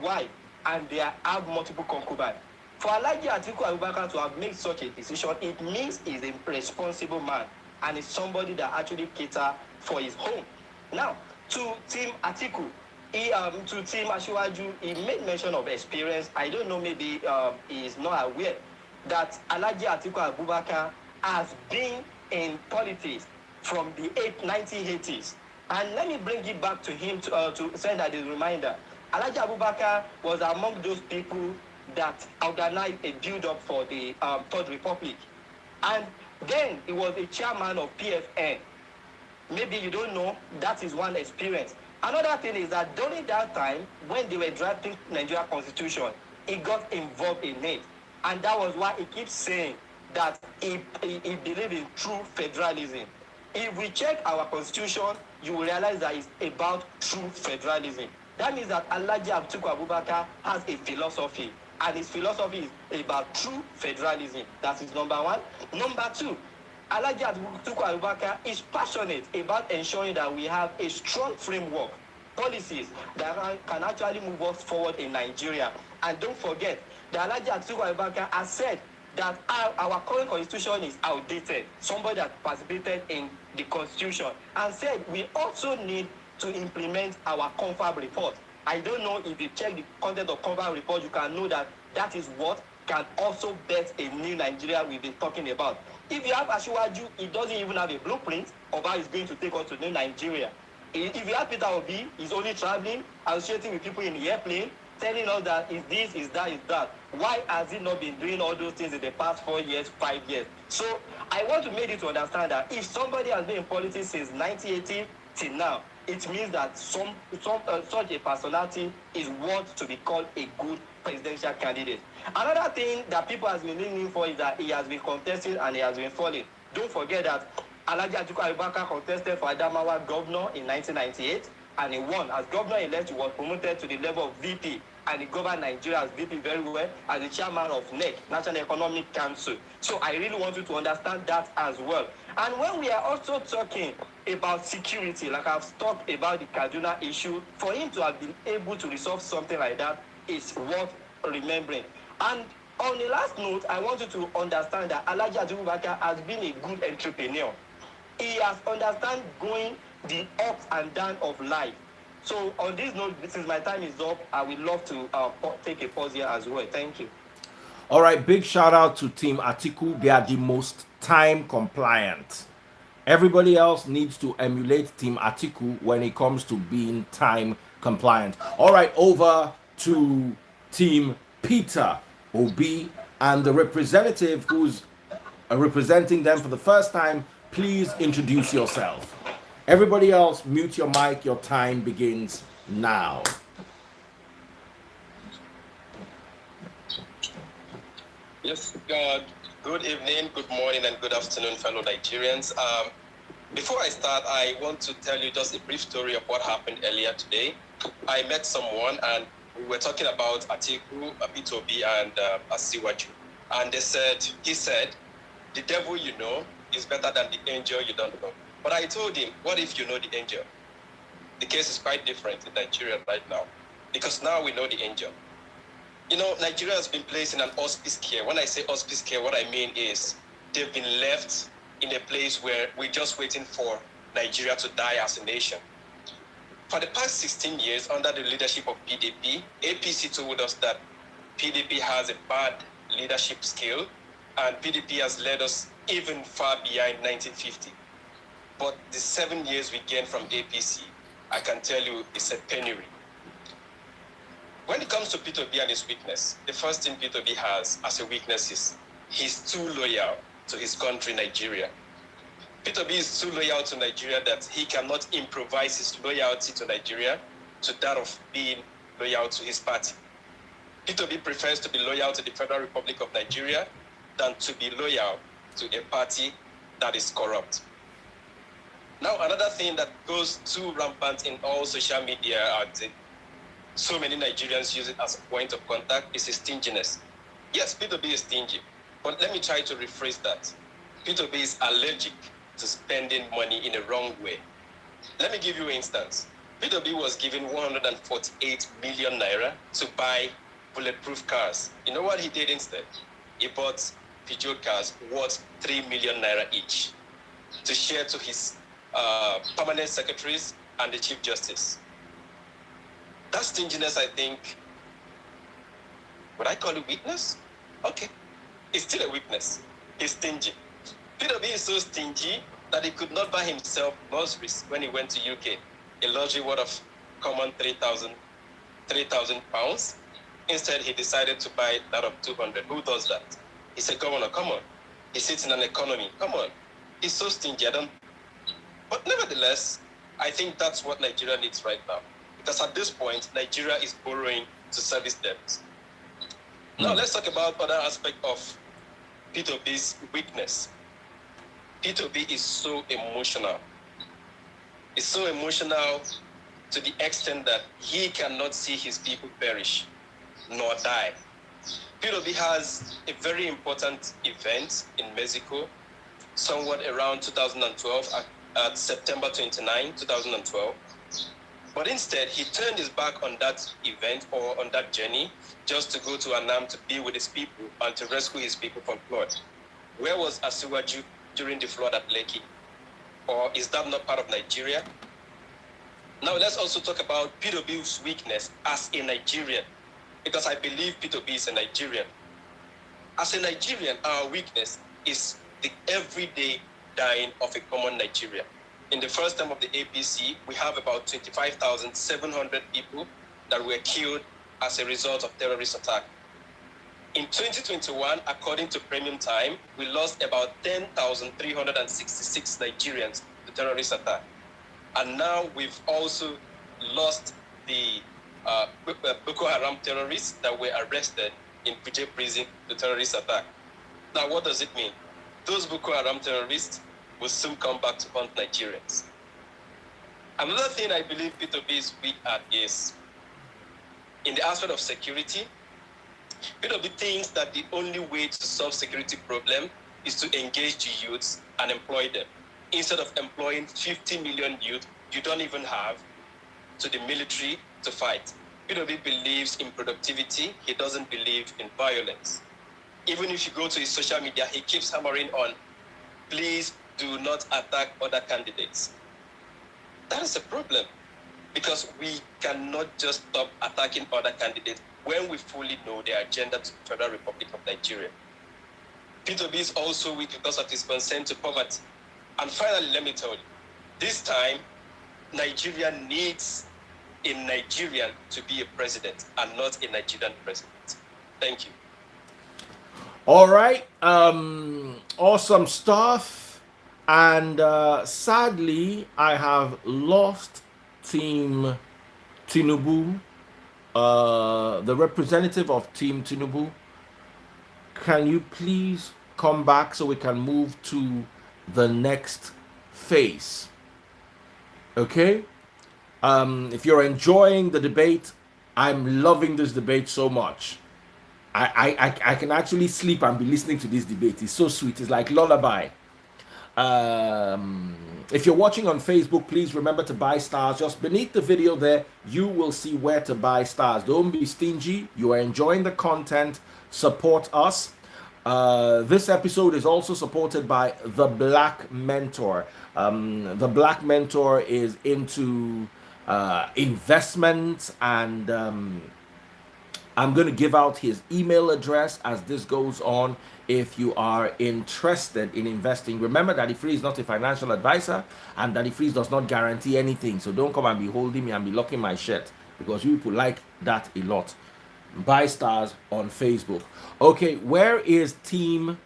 wife and they have multiple concubines. For Alhaji Atiku Abubakar to have made such a decision, it means he's a responsible man and is somebody that actually caters for his home. Now, to Team Atiku, to Team Ashiwaju, he made mention of experience. I don't know, maybe he is not aware that Alhaji Atiku Abubakar has been in politics from the 1980s. And let me bring it back to him to send as a reminder. Alhaji Abubakar was among those people that organized a build-up for the Third Republic. And then he was a chairman of PFN. Maybe you don't know, that is one experience. Another thing is that during that time, when they were drafting Nigeria Constitution, he got involved in it. And that was why he keeps saying that he believed in true federalism. If we check our constitution, you will realize that it's about true federalism. That means that Alhaji Atiku Abubakar has a philosophy, and his philosophy is about true federalism. That is number one. Number two, Alhaji Atiku Abubakar is passionate about ensuring that we have a strong framework, policies that can actually move us forward in Nigeria. And don't forget that Alhaji Atiku Abubakar has said that our current constitution is outdated. Somebody that participated in the constitution and said we also need to implement our confab report. I don't know if you check the content of confab report, you can know that that is what can also bet a new Nigeria we've been talking about. If you have Asiwaju, he doesn't even have a blueprint of how he's going to take us to new Nigeria. If you have Peter Obi, he's only traveling, associating with people in the airplane, telling us that is this, is that, is that. Why has he not been doing all those things in the past 4 years, 5 years? So I want to make you to understand that if somebody has been in politics since 1980 till now, it means that such a personality is worth to be called a good presidential candidate. Another thing that people have been leaning for is that he has been contesting and he has been falling. Don't forget that Alhaji Atiku Abubakar contested for Adamawa governor in 1998 and he won. As governor-elect, he was promoted to the level of VP and he governed Nigeria as VP very well as the chairman of NEC, National Economic Council. So I really want you to understand that as well. And when we are also talking about security, like I've talked about the Kaduna issue, for him to have been able to resolve something like that is worth remembering. And on the last note, I want you to understand that Alhaji Atiku Abubakar has been a good entrepreneur. He has understand going the ups and downs of life. So on this note, since my time is up, I would love to take a pause here as well. Thank you. All right, big shout out to Team Atiku. They are the most time compliant. Everybody else needs to emulate Team Atiku when it comes to being time compliant. All right, over to Team Peter Obi and the representative who's representing them for the first time. Please introduce yourself. Everybody else, mute your mic. Your time begins now. Yes, good evening, good morning, and good afternoon, fellow Nigerians. Before I start, I want to tell you just a brief story of what happened earlier today. I met someone, and we were talking about Atiku, Peter Obi, and Asiwaju. And he said, the devil you know is better than the angel you don't know. But I told him, what if you know the angel? The case is quite different in Nigeria right now, because now we know the angel. You know, Nigeria has been placed in an hospice care. When I say hospice care, what I mean is they've been left in a place where we're just waiting for Nigeria to die as a nation. For the past 16 years, under the leadership of PDP, APC told us that PDP has a bad leadership skill, and PDP has led us even far behind 1950. But the 7 years we gained from APC, I can tell you it's a penury. When it comes to Peter Obi and his weakness, the first thing Peter Obi has as a weakness is he's too loyal to his country, Nigeria. Peter Obi is too loyal to Nigeria that he cannot improvise his loyalty to Nigeria to that of being loyal to his party. Peter Obi prefers to be loyal to the Federal Republic of Nigeria than to be loyal to a party that is corrupt. Now, another thing that goes too rampant in all social media, so many Nigerians use it as a point of contact, is his stinginess. Yes, Peter Obi is stingy, but let me try to rephrase that. Peter Obi is allergic to spending money in a wrong way. Let me give you an instance. Peter Obi was given 148 million naira to buy bulletproof cars. You know what he did instead? He bought Peugeot cars worth 3 million naira each to share to his permanent secretaries and the Chief Justice. That stinginess, I think, would I call it weakness? Okay, it's still a weakness. He's stingy. Peter Obi is so stingy that he could not buy himself groceries when he went to UK, a luxury worth of common 3,000 pounds. Instead, he decided to buy that of 200. Who does that? He said, Governor, come on. He sits in an economy. Come on. He's so stingy. But nevertheless, I think that's what Nigeria needs right now. Because at this point, Nigeria is borrowing to service debt. Now, let's talk about other aspect of Peter Obi's weakness. Peter Obi is so emotional. He's so emotional to the extent that he cannot see his people perish nor die. Peter Obi has a very important event in Mexico, somewhat around 2012, at September 29, 2012. But instead, he turned his back on that event or on that journey just to go to Annam to be with his people and to rescue his people from flood. Where was Asiwaju during the flood at Lekki? Or is that not part of Nigeria? Now, let's also talk about Peter Obi's weakness as a Nigerian, because I believe Peter Obi is a Nigerian. As a Nigerian, our weakness is the everyday dying of a common Nigerian. In the first term of the APC, we have about 25,700 people that were killed as a result of terrorist attack. In 2021, according to Premium Time, we lost about 10,366 Nigerians to terrorist attack. And now we've also lost the Boko Haram terrorists that were arrested in Kuje prison to terrorist attack. Now, what does it mean? Those Boko Haram terrorists will soon come back to hunt Nigerians. Another thing I believe P2B is weak at is in the aspect of security. P2B thinks that the only way to solve security problem is to engage the youths and employ them. Instead of employing 50 million youth you don't even have to the military to fight. P2B believes in productivity. He doesn't believe in violence. Even if you go to his social media, he keeps hammering on, please do not attack other candidates. That is a problem because we cannot just stop attacking other candidates when we fully know their agenda to the Federal Republic of Nigeria. P2B is also weak because of his concern to poverty. And finally, let me tell you, this time, Nigeria needs a Nigerian to be a president and not a Nigerian president. Thank you. All right. Awesome stuff. And sadly, I have lost Team Tinubu, the representative of Team Tinubu. Can you please come back so we can move to the next phase? Okay. If you're enjoying the debate, I'm loving this debate so much. I can actually sleep and be listening to this debate. It's so sweet. It's like lullaby. If you're watching on Facebook, please remember to buy stars. Just beneath the video there, you will see where to buy stars. Don't be stingy. You are enjoying the content. Support us. This episode is also supported by The Black Mentor. The Black Mentor is into investments, and I'm going to give out his email address as this goes on if you are interested in investing. Remember, Daddy Freeze is not a financial advisor, and Daddy Freeze does not guarantee anything. So don't come and be holding me and be locking my shirt, because you people like that a lot. Buy stars on Facebook. Okay, where is Team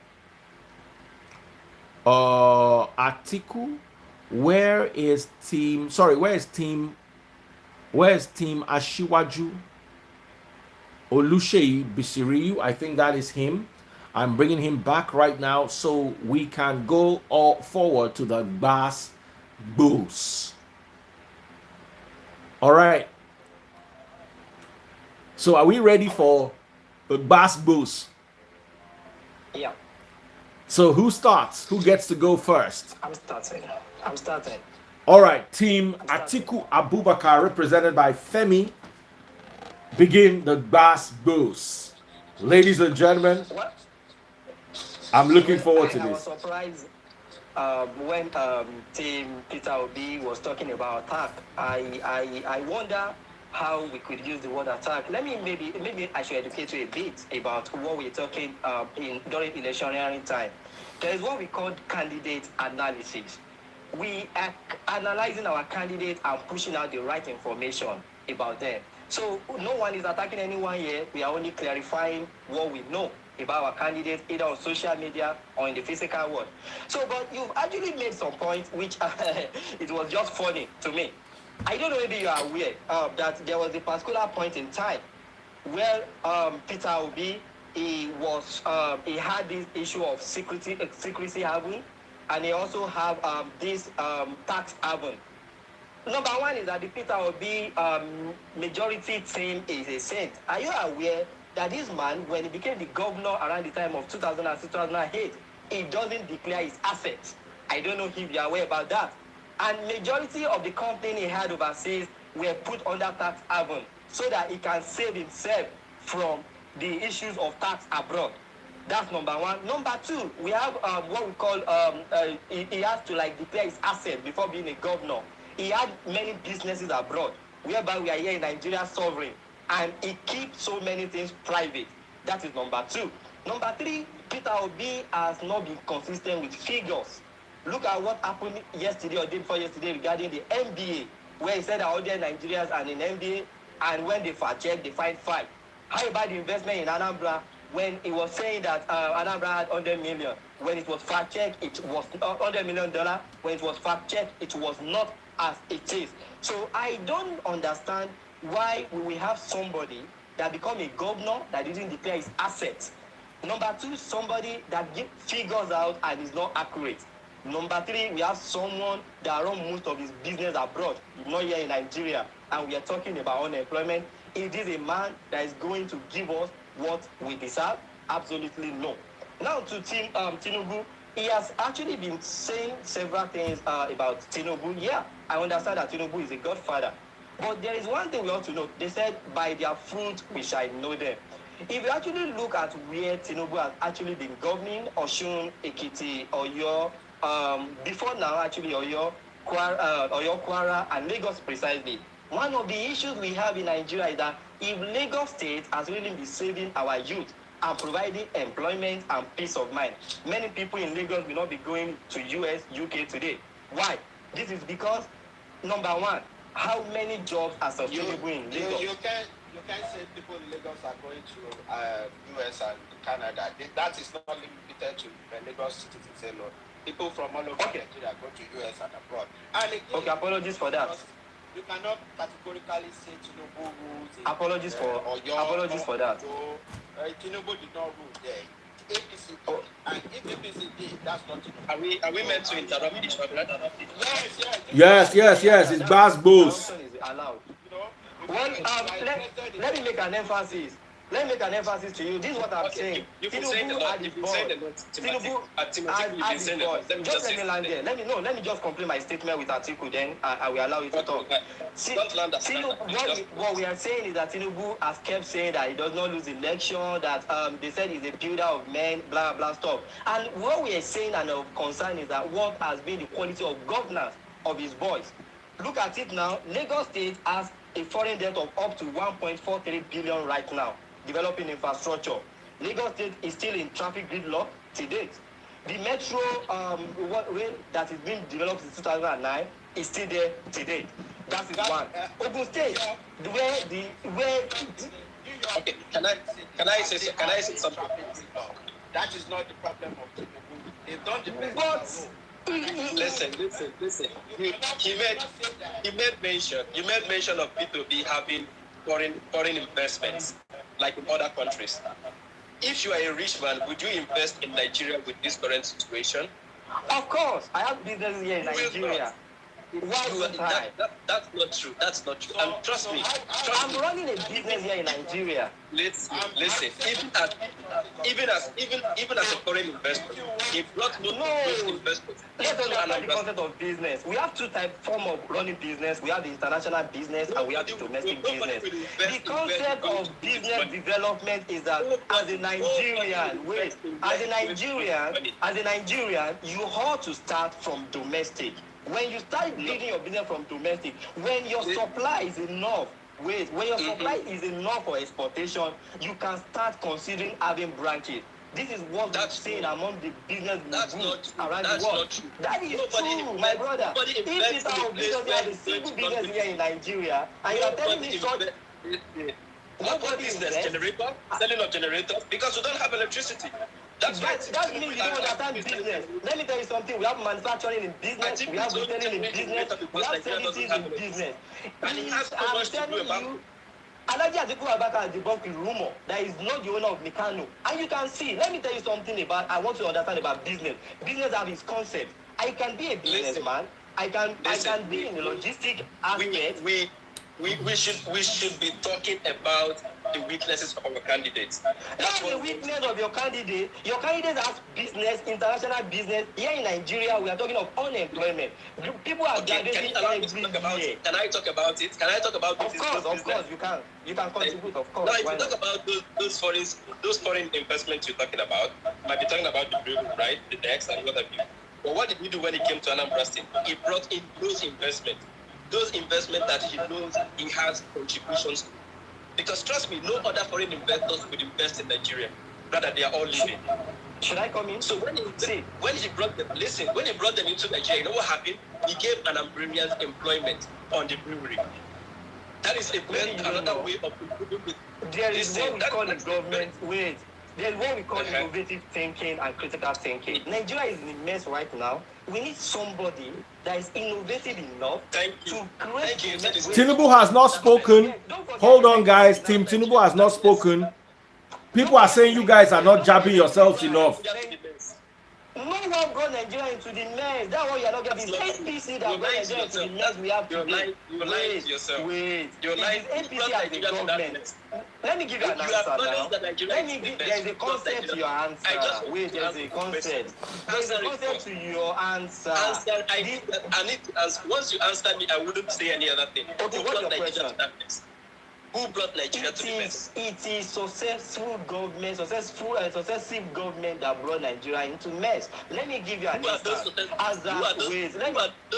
Atiku? Where is Team Ashiwaju? Oluseyi Bisiriyu, I think that is him. I'm bringing him back right now so we can go all forward to the Bass Bulls. All right. So are we ready for the Bass Bulls? Yeah. So who starts? Who gets to go first? I'm starting. All right. Team Atiku Abubakar, represented by Femi, begin the Bass Bulls. Ladies and gentlemen, What? I'm looking forward to I was this. surprised when Team Peter Obi was talking about attack. I wonder how we could use the word attack. Maybe I should educate you a bit about what we're talking during electioneering time. There is what we call candidate analysis. We are analyzing our candidate and pushing out the right information about them. So no one is attacking anyone here. We are only clarifying what we know about our candidate, either on social media or in the physical world. So, but you've actually made some points which it was just funny to me. I don't know if you are aware that there was a particular point in time where Peter Obi, he had this issue of secrecy haven, and he also have this tax haven. Number one is that the Peter Obi majority team is a saint. Are you aware that this man, when he became the governor around the time of 2006, 2008, he doesn't declare his assets? I don't know if you are aware about that. And majority of the company he had overseas were put under tax haven so that he can save himself from the issues of tax abroad. That's number one. Number two, we have what we call, he has to declare his assets before being a governor. He had many businesses abroad, whereby we are here in Nigeria sovereign, and he keeps so many things private. That is number two. Number three, Peter Obi has not been consistent with figures. Look at what happened yesterday or day before yesterday regarding the NBA, where he said that all the Nigerians are in NBA, and when they fact check, they find 5. How about the investment in Anambra, when he was saying that Anambra had 100 million? When it was fact checked, it was $100 million. When it was fact checked, it was not as it is. So I don't understand why we have somebody that become a governor that didn't declare his assets. Number two, somebody that gives figures out and is not accurate. Number three, we have someone that runs most of his business abroad, not here in Nigeria, and we are talking about unemployment. Is this a man that is going to give us what we deserve? Absolutely no. Now to Tinubu, he has actually been saying several things about Tinubu. Yeah, I understand that Tinubu is a godfather. But there is one thing we ought to know. They said, by their fruit we shall know them. If you actually look at where Tinubu has actually been governing, Osun, Ekiti, Oyo, before now actually Oyo, Kwara, and Lagos precisely, one of the issues we have in Nigeria is that if Lagos State has really been saving our youth and providing employment and peace of mind, many people in Lagos will not be going to US, UK today. Why? This is because, number one, how many jobs are sustainable in Lagos? You can't say people in Lagos are going to US and Canada. That is not limited to Lagos citizens alone. People from all over Nigeria go to US and abroad. And again, okay, apologies for that. You cannot categorically say Tinubu rules. Apologies for that. Tinubu did not rule there. APC and if APC did, that's not Tinubu. Are we meant to interrupt each other? Yes. It's Bass Bulls. Allowed. Well, let me make an emphasis. Let me make an emphasis to you. This is what I'm saying. Tinubu had his voice. Tinubu had his voice. Just let me land there. Let me just complete my statement with Atiku, then I will allow you to talk. What we are saying is that Tinubu has kept saying that he does not lose election, that they said he's a builder of men, blah, blah, stuff. And what we are saying and of concern is that what has been the quality of governance of his voice. Look at it now. Lagos State has a foreign debt of up to 1.43 billion right now, developing infrastructure. Lagos State is still in traffic gridlock to date. The metro rail that is being developed in 2009 is still there to date. That is one. Ogun State, okay, can I say something? That is not the problem of Tinubu. They don't depend. But listen. He made mention of P2B having foreign investments like in other countries. If you are a rich man, would you invest in Nigeria with this current situation? Of course, I have business here in Nigeria. That's not true. That's not true. And trust me. I'm running a business here in Nigeria. Listen. Even as a foreign investment, if not investment. Let's understand the concept of business. We have two forms of running business. We have the international business and we have the domestic business. The concept of business development is that as a Nigerian, you ought to start from domestic. When you start building your business from domestic, when your supply is enough, when your supply is enough for exportation, you can start considering having branches. This is what we're seeing among the business groups around the world. That is true, my brother. If it's our business, we have a single business here in Nigeria, and you are telling me such... What business? Generator? Selling of generators? Because we don't have electricity. That means you don't understand business. Let me tell you something. We have manufacturing in business. We have retailing in business. We have services in business. And it has so much to do about... Alhaji Atiku Abubakar has debunked the rumor that he's not the owner of Mikano. And you can see, let me tell you something about, I want you to understand about business. Business have its concept. I can be a businessman. I can be in the logistic aspect. We should be talking about the weaknesses of our candidates. That's the weakness of your candidate. Your candidate has business, international business. Here in Nigeria, we are talking of unemployment. People are graduating every year. Can I talk about it? Can I talk about it? Of course, you can. You can contribute, of course. Now, if you talk about those foreign investments you're talking about, might be talking about the Blue, right? The DEX and what have you. But what did he do when he came to Anambra State? He brought in those investments. Those investments that he knows he has contributions to. Because trust me, no other foreign investors would invest in Nigeria. Rather, they are all leaving. Should I come in? So when he brought them into Nigeria, you know what happened? He gave an Umbranians employment on the brewery. That is another way of improving with. There is what we call in government. Wait. There's what we call innovative thinking and critical thinking. Nigeria is in a mess right now. We need somebody that is innovative enough to create. Tinubu has not spoken. Hold on, guys. Team Tinubu has not spoken. People are saying you guys are not jabbing yourselves enough. No one brought Nigeria into the mess. That's what you're not getting. APC that brought Nigeria into the mess we have today. You're lying to yourself. Wait. You're lying. APC as a government. Let me give you an answer now. There's a concept to your answer. Wait, there's a concept. There's a concept to your answer. I need to answer. Once you answer me, I wouldn't say any other thing. Okay, what's your question? Who brought Nigeria to the mess? It is successive government that brought Nigeria into mess. Let me give you an answer.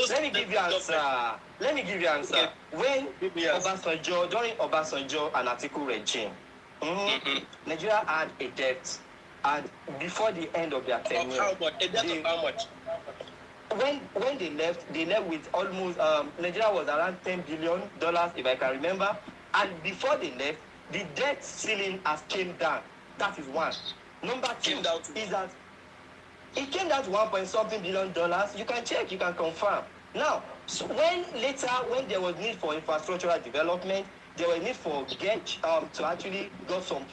Let me give you an answer. Let me give you an answer. When Obasanjo, during Obasanjo and Atiku regime, Nigeria had a debt, and before the end of their tenure, how much? A debt of how much? When they left with almost Nigeria was around $10 billion, if I can remember. And before they left, the debt ceiling has came down. That is one. Number two is that it came down to $1.something billion. You can check, you can confirm. Now, so when there was need for infrastructural development, there was need for get to actually got some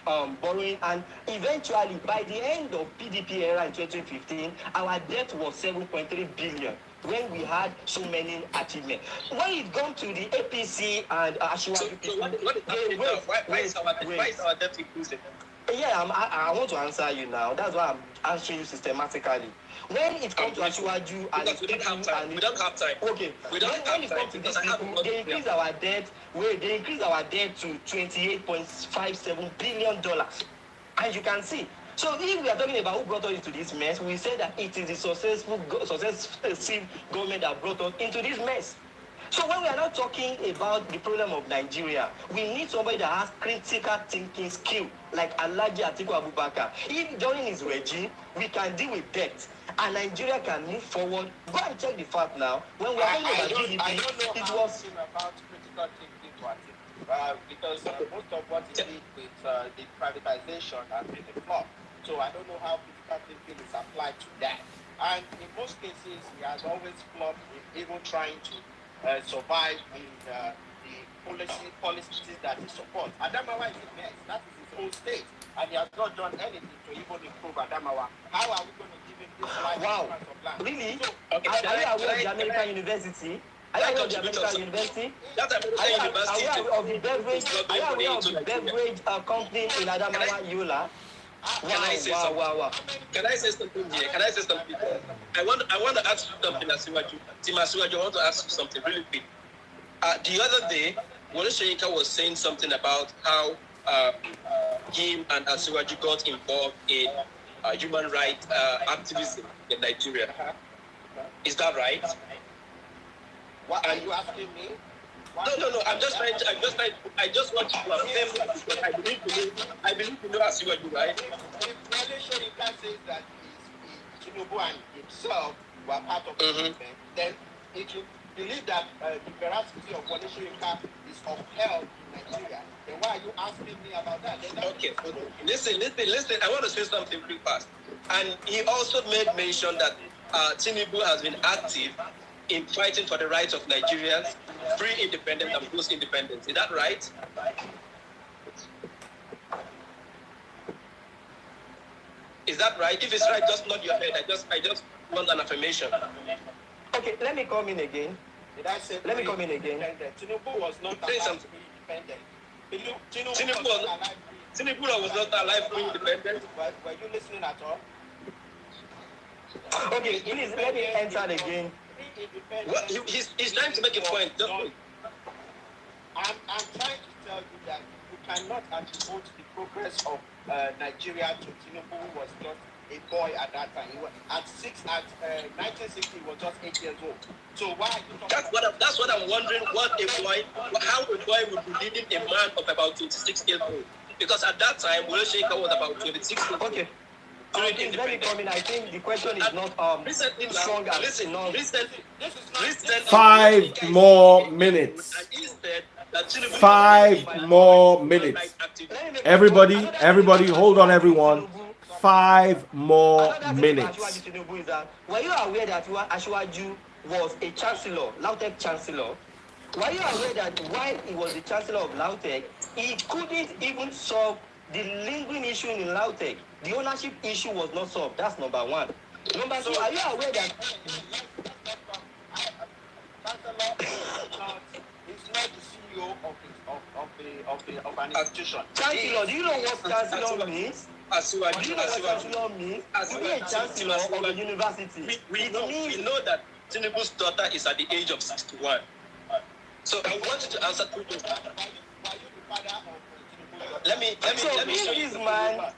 borrowing, and eventually by the end of PDP era in 2015, our debt was 7.3 billion. When we had so many achievements. When it comes to the APC and Ashwaju people, why is our debt increasing? Yeah, I want to answer you now. That's why I'm answering you systematically. When it comes to Ashwaju and we don't have time. Okay. When it comes to these people, they increase our debt. They increase our debt to $28.57 billion, and you can see. So if we are talking about who brought us into this mess, we say that it is the successive government that brought us into this mess. So when we are not talking about the problem of Nigeria, we need somebody that has critical thinking skill, like Alhaji Atiku Abubakar. If during his regime, we can deal with debt, and Nigeria can move forward. Go and check the fact now. When we are talking about GDP, it was about critical thinking to Atiku, because most of what he did with the privatization has been a flop. So I don't know how critical thinking is applied to that. And in most cases, he has always flopped in even trying to survive in the policies that he supports. Adamawa is a mess. That is his own state. And he has not done anything to even improve Adamawa. How are we going to give him this life of land? Really? So, are you aware of the American University? Are you aware of the American University? Are you aware of the beverage? Are you aware of the beverage company in Adamawa, Yola? Can I say something? Can I say something here? I want to ask you something, Asiwaju. Team Asiwaju, I want to ask you something really quick. The other day, Wole Soyinka was saying something about how him and Asiwaju got involved in human rights activism in Nigeria. Is that right? What are you asking me? No. I just want you to affirm because I believe you know Asiwaju, right? If Wole Soyinka says that Tinubu and himself were part of the movement, then if you believe that the veracity of Wole Soyinka is upheld in Nigeria, then why are you asking me about that? Okay. Listen. I want to say something pretty fast. And he also made mention that Tinubu has been active in fighting for the rights of Nigerians, free independence and post-independence. Is that right? Is that right? If it's right, just nod your head. I just want an affirmation. Okay, let me come in again. Did I say? Let me come in again. Tinubu was not alive independent. Tinubu was not alive free independent. Were you listening at all? Okay, please let me enter again. Well, he's trying to make a point. I'm trying to tell you that you cannot attribute the progress of Nigeria to Tinubu, who was just a boy at that time. At 1960, he was just 8 years old. So why are you talking That's what I'm wondering. How a boy would be leading a man of about 26 years old. Because at that time, Wole Soyinka was about 26 years old. Okay. During Please let me independence. come in. I think the question is not Recently now, strong as listen, enough. recently, 5 more minutes. and he said that Tinubu 5 more minutes. Let me make Everybody, another thing everybody, about hold on, Asiwaju everyone. Tinubu. 5 more Another thing about Asiwaju minutes. Tinubu is that, were you aware that Asiwaju was a chancellor, LAUTECH chancellor? Were you aware that while he was the chancellor of LAUTECH, he couldn't even solve the lingering issue in LAUTECH? The ownership issue was not solved. That's number one. Number two, are you aware that He's not the CEO of an institution. chancellor? Do you know what chancellor means? Do Asiwaju, you know what Asiwaju. chancellor means? To be a chancellor of a university, We it know that Tinubu's daughter is at the age of 61. So I want you to answer two questions. Let me so show you.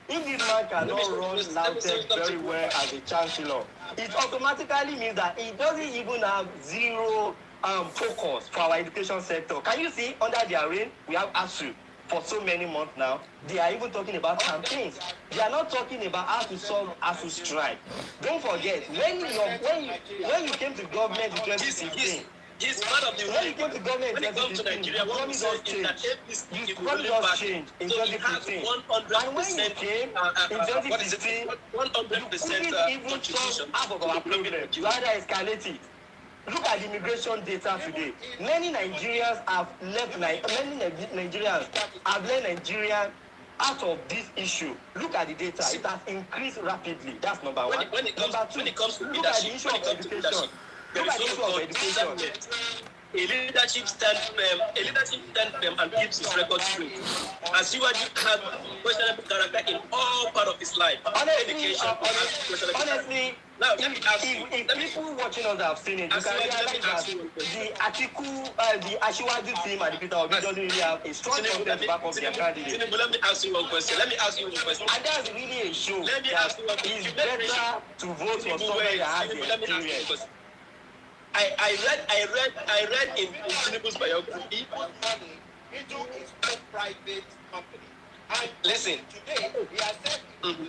if this man cannot run LAUTECH very well as a chancellor, it automatically means that he doesn't even have zero focus for our education sector. Can you see under their reign, we have ASU for so many months now. They are even talking about campaigns. They are not talking about how to solve ASU strike. Don't forget, when you came to government in 2016, He's part of the when you came to government when in it comes to 2015, Nigeria, what we say is that APC you is promised ruling us party. change in So he has 2015. 100%. And when you came in 2016, 100% you couldn't even solve contribution half of to our developing problem. You Nigeria. rather escalate it. Look at the immigration data today. Many Nigerians have left Nigeria out of this issue. Look at the data. It has increased rapidly. That's number one. When it comes to look at the issue of education. there Look is at the issue of so-called education. discernment. A leadership stands firm and keeps his record straight. Asiwaju has questionable character in all part of his life. Honestly, Now, let me ask you. if people watching us have seen it, you can realize that the Asiwaju team and the Peter Obi doesn't really have a strong content to back up their candidate. Tinubu, let me ask you one question. And that's really a show. Let me that ask you one question. it's better to vote for somebody that has the experience. I read in Tinubu's biography. Into his own private company. And Listen. Today, he has said it is 20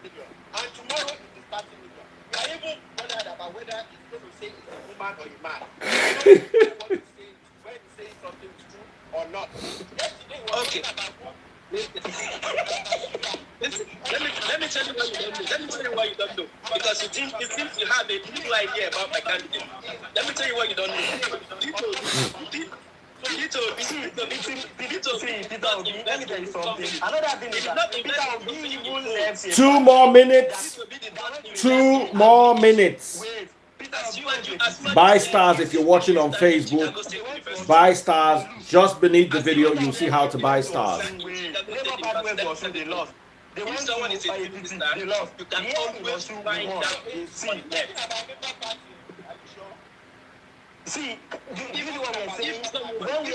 million. And tomorrow it is 30 million. We are even bothered about whether he's going to say it's a woman or a man. We don't know what he's saying, when he's saying something is true or not. Yesterday, we were Okay. talking about what Listen, let me tell you what you don't know. Let me tell you what you don't know. Because it seems you have a little idea about my candidate. Let me tell you what you don't know. Peter Obi, let me tell you something. Another thing is that Peter Obi even left a 2 more minutes. 2 more minutes. Wait, Peter Obi Buy stars if you're watching on Facebook. Buy stars just beneath the video. You'll see how to buy stars. Labour Party went to Osun, they lost. They went to someone is a APC, minister, they lost. you can Here in always Osun, we find won. out See, what left. See, do you know what we're saying? When we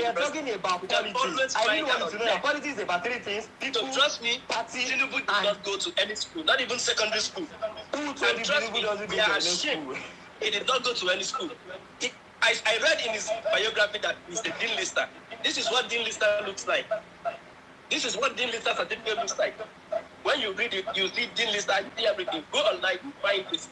are talking about politics, I really want you to know that politics is about three things: people, So trust me, party, Tinubu did and not go to any school, not even secondary school. who told And you trust Tinubu me, doesn't go we to are any ashamed. school? He did not go to any school. I read in his biography that he's a dean lister. This is what dean lister looks like. This is what dean lister certificate looks like. When you read it, you see dean lister, you see everything. Go online, you find this.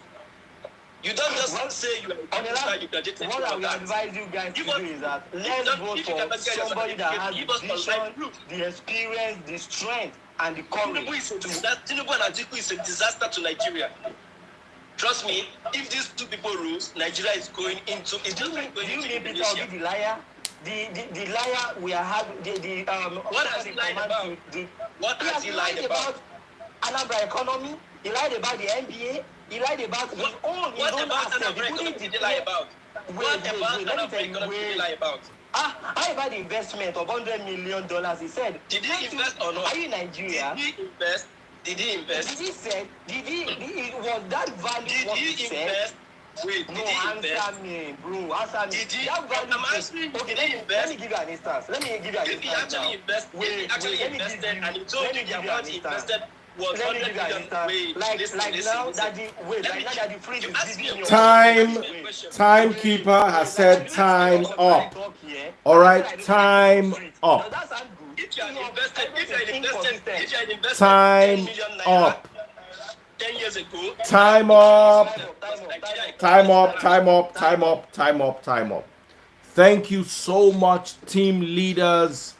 You don't just say you are a dean lister, you graduated What I from will that. advise you guys to Give do us- is that if let's not- vote if you cannot for get your somebody that has certificate, the give us online vision, proof. the experience, the strength, and the Tinubu courage. is a disaster. Tinubu and Atiku is a disaster to Nigeria. Trust me, if these two people rules, Nigeria is going into it's Do just you like going mean into Peter Obi Indonesia. the liar? The liar we are having What has he lied about? What has he lied about? Anambra economy. He lied about the NBA. He lied about his own What about asset. Anambra economy did he lie about? What about Anambra economy did he lie about? How about the investment of $100 million? He said. Did he invest or not? Are you in Nigeria? Did he invest? Did he was that value Did what he he said? invest? Wait, No, did he invest? answer me, bro. Answer me. Did he? That value I'm asking, okay, did he let invest? me give you an instance. Let me give you an If he instance actually now. invested, Wait, if he actually let me give invested you- and he told let me you the give you amount an he instance. invested was Let me 100 give you an million. instance. Wait, Like listen. now that the Let me- now that the fridge you is asked me giving a me Timekeeper has said time up. All right, time up. Does that sound good? if you had invested, if you had invested 10 Time million naira up. 10 years ago, Time up. Time up. Time up. Time up. Time up. Time up. Thank you so much, team leaders.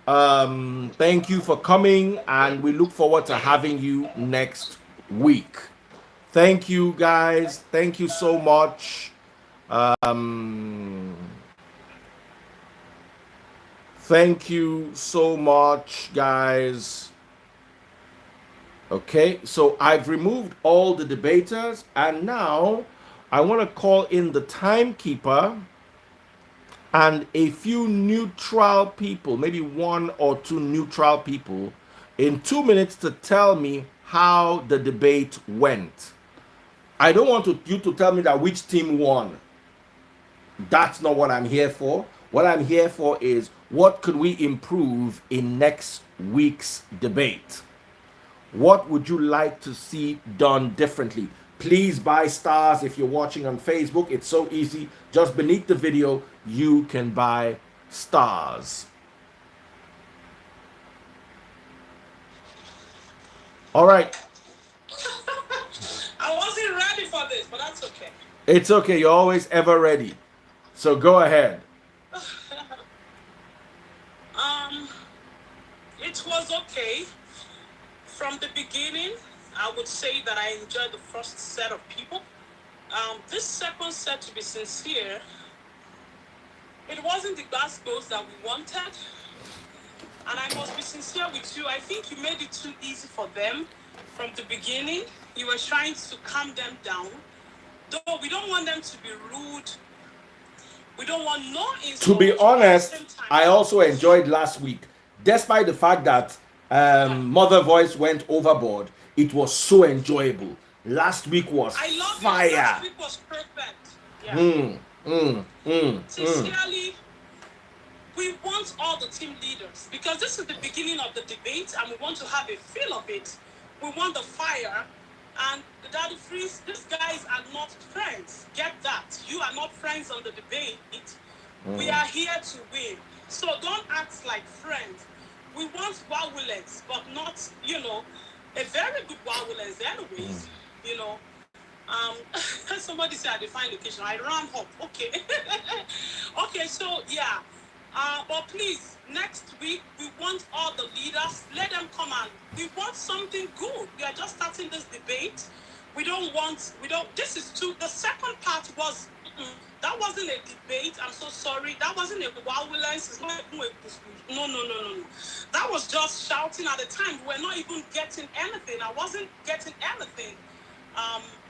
Thank you for coming, and we look forward to having you next week. Thank you, guys. Thank you so much. Um, thank you so much, guys. Okay, so I've removed all the debaters, and now I want to call in the timekeeper and a few neutral people, maybe one or two neutral people, in 2 minutes to tell me how the debate went. I don't want you to tell me that which team won. That's not what I'm here for. What I'm here for is what could we improve in next week's debate? What would you like to see done differently? Please buy stars if you're watching on Facebook. It's so easy. Just beneath the video, you can buy stars. All right. I wasn't ready for this, but that's okay. It's okay. You're always ever ready. So go ahead. It was okay. From the beginning, I would say that I enjoyed the first set of people. This second set, to be sincere, it wasn't the goals that we wanted. And I must be sincere with you. I think you made it too easy for them from the beginning. You were trying to calm them down. Though we don't want them to be rude. We don't want no insult. To be honest, I also enjoyed last week. Despite the fact that Mother Voice went overboard, it was so enjoyable. Last week was fire. Last week was perfect. Yeah. Sincerely, we want all the team leaders, because this is the beginning of the debate and we want to have a feel of it. We want the fire. And the Daddy Freeze, these guys are not friends. Get that. You are not friends on the debate. We are here to win. So don't act like friends. We want wowulence, but not, a very good wowulence anyways. Somebody said I define location. I ran up. Okay. Okay, so yeah. But please, next week, we want all the leaders. Let them come and we want something good. We are just starting this debate. The second part was, that wasn't a debate. I'm so sorry. That wasn't a wowulence. No. That was just shouting at the time. We were not even getting anything. I wasn't getting anything.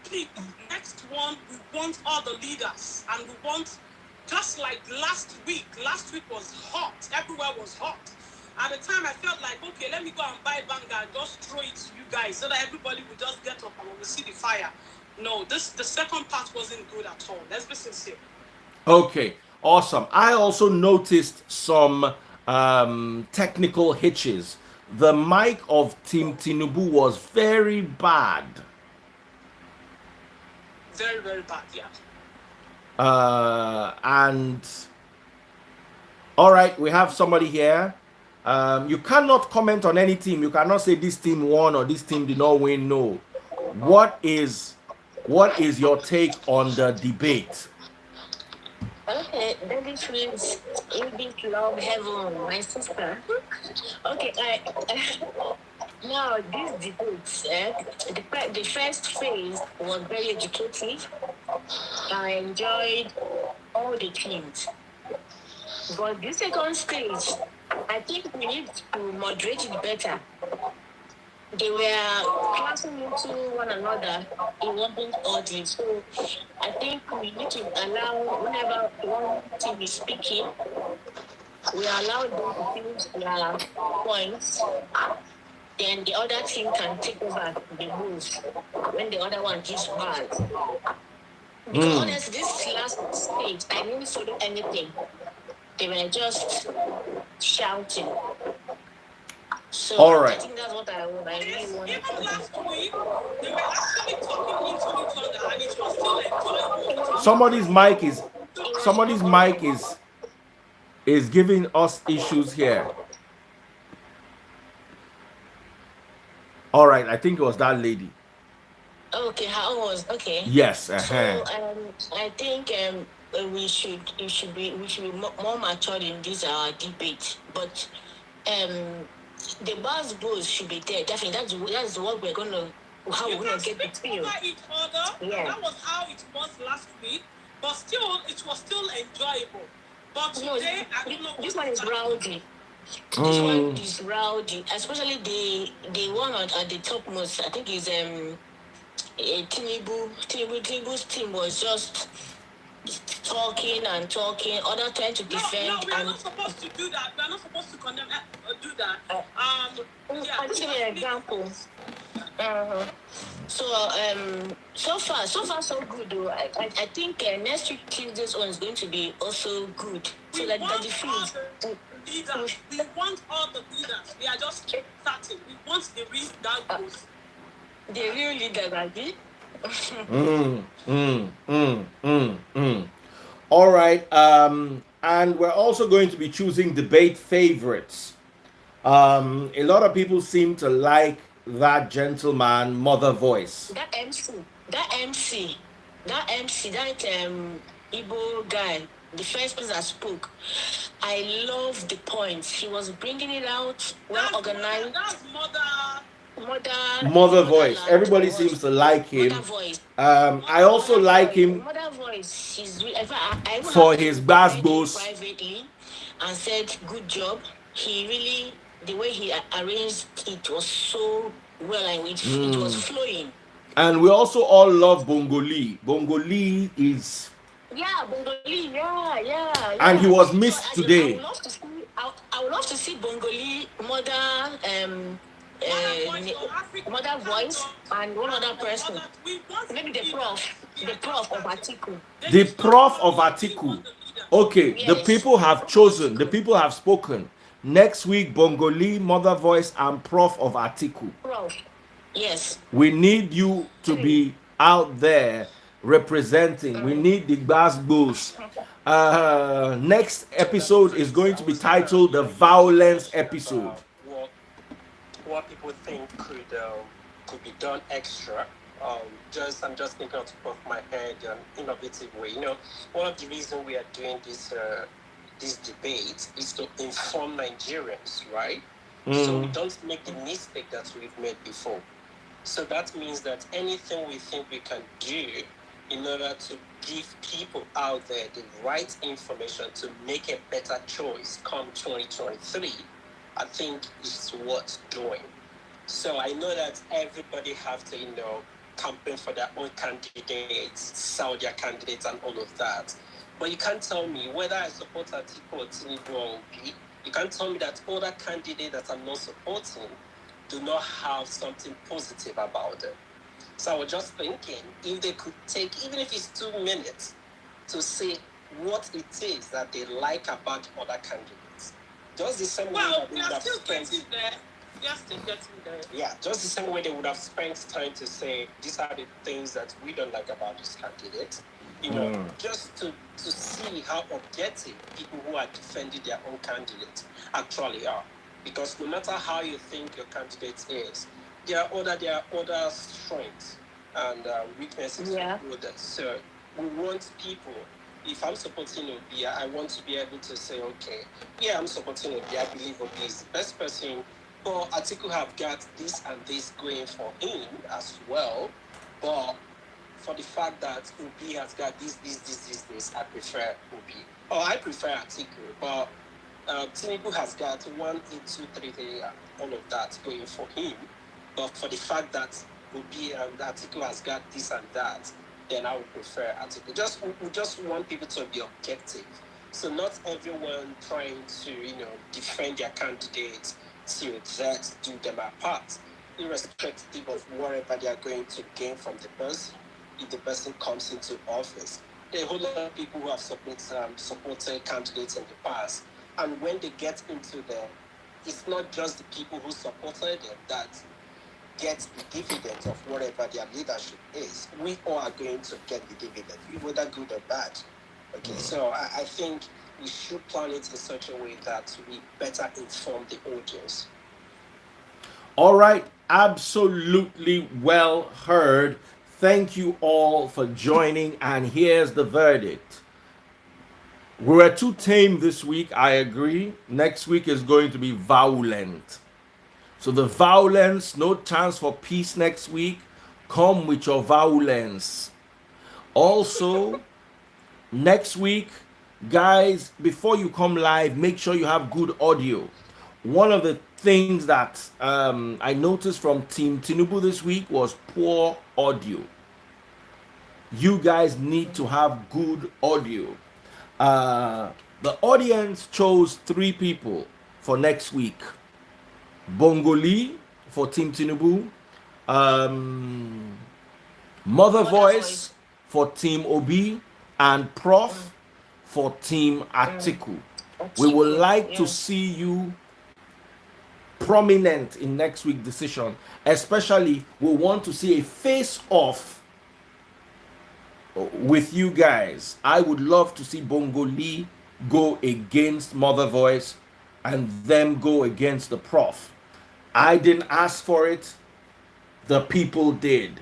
Please, next one, we want all the leaders. And we want, just like last week was hot. Everywhere was hot. At the time, I felt like, okay, let me go and buy Vanguard, just throw it to you guys so that everybody will just get up and we will see the fire. No, the second part wasn't good at all. Let's be sincere. Okay, awesome. I also noticed some technical hitches. The mic of Team Tinubu was very bad. Very, very bad, yeah. And all right, we have somebody here. You cannot comment on any team. You cannot say this team won or this team did not win. No. What is your take on the debate? Okay, Daddy Freeze, English love heaven, my sister. Okay, now this debate, the first phase was very educative. I enjoyed all the teams. But the second stage, I think we need to moderate it better. They were clashing into one another. It wasn't orderly. So I think we need to allow, whenever one team is speaking, we allow them to finish their points. Then the other team can take over the moves when the other one gives bad. To be honest, this last stage, I didn't follow anything. They were just shouting. So all right. I think that's what I really want. Even last week, they were actually talking into each other and it was still enjoyable. Somebody's mic is giving us issues here. All right, I think it was that lady. Okay, how was okay? Yes. So I think we should be more matured in this debate, but um the buzz bros should be there. Definitely, that's what we're gonna how You we're can gonna get the speak feel. over each other, and Yeah. that was how it was last week. But still, it was still enjoyable. But No, today, I don't know this what one is is happening. rowdy. This one Mm. is rowdy, especially the one at the topmost. I think is Tinubu's team was just talking and talking, other trying to No, defend we are and not supposed to do that. We are not supposed to condemn, do that. uh, Yeah, I'll just give you just an leave it. example. Uh-huh. So so far so good though. I think next week Tuesday's one is going to be also good. So We that want the all fees. the leaders. We want all the leaders. We are just starting. We want the real that goes. The real leader, Gagi. All right. And we're also going to be choosing debate favorites. A lot of people seem to like that gentleman, Mother Voice. That MC, that MC, that Igbo guy, the first person that spoke. I love the points. He was bringing it out, well organized. That's Mother Voice. Motherland, Everybody or what? seems to like Mother him. voice. I also like Voice. him Mother voice. In fact, I even for have his to commend him bass. privately and said, "Good job." He really, the way he arranged it was so well, and it was flowing. And we also all love Bongoli. Bongoli is, Yeah, Bongoli. Yeah. and he was So missed I would today. love to see. I would love to see Bongoli, Mother, Mother voice, and one other person. Maybe the prof of Atiku. The prof of Atiku. Okay, the Yes, people have prof of chosen, the Atiku. people have spoken. Next week, Bongoli, Mother Voice, and Prof of Atiku. Prof. Yes. We need you to be out there representing. We need the bass boost. Next episode is going to be titled the violence episode. What people think could be done extra. I'm just thinking on top of my head, an innovative way. One of the reasons we are doing this debate is to inform Nigerians, right? So we don't make the mistake that we've made before. So that means that anything we think we can do in order to give people out there the right information to make a better choice come 2023, I think is worth doing. So I know that everybody have to, campaign for their own candidates, sell their candidates and all of that. But you can't tell me whether I support Atiku or Tinubu or Obi. You can't tell me that other candidates that I'm not supporting do not have something positive about them. So I was just thinking, if they could take, even if it's 2 minutes, to say what it is that they like about other candidates. Just the same way that they would have spent. Yeah, just the same way they would have spent time to say, these are the things that we don't like about this candidate. Just to see how objective people who are defending their own candidates actually are. Because no matter how you think your candidate is, there are other strengths and weaknesses. Yeah. So we want people. If I'm supporting Obi, I want to be able to say, okay, yeah, I'm supporting Obi. I believe Obi is the best person. But Atiku have got this and this going for him as well. But for the fact that Obi has got this, I prefer Obi. I prefer Atiku, but Tinubu has got 1, 2, 3, all of that going for him. But for the fact that Obi and Atiku has got this and that, then I would prefer Atiku. We just want people to be objective. So not everyone trying to, defend their candidates to that do them apart, irrespective of whatever they are going to gain from the person if the person comes into office. There are a whole lot of people who have supported candidates in the past, and when they get into them, it's not just the people who supported them that get the dividends of whatever their leadership is. We all are going to get the dividend, whether good or bad. Okay, so I think we should plan it in such a way that we better inform the audience. All right, absolutely well heard. Thank you all for joining, and here's the verdict. We were too tame this week, I agree. Next week is going to be violent. So the violence, no chance for peace next week. Come with your violence. Also, next week, guys, before you come live, make sure you have good audio. One of the things that I noticed from Team Tinubu this week was poor audio. You guys need to have good audio. The audience chose 3 people for next week. Bongoli for Team Tinubu, Mother Voice for Team Obi, and Prof for Team Atiku. We would like to see you prominent in next week's decision. Especially, we want to see a face-off with you guys. I would love to see Bongoli go against Mother Voice and them go against the Prof. I didn't ask for it. The people did.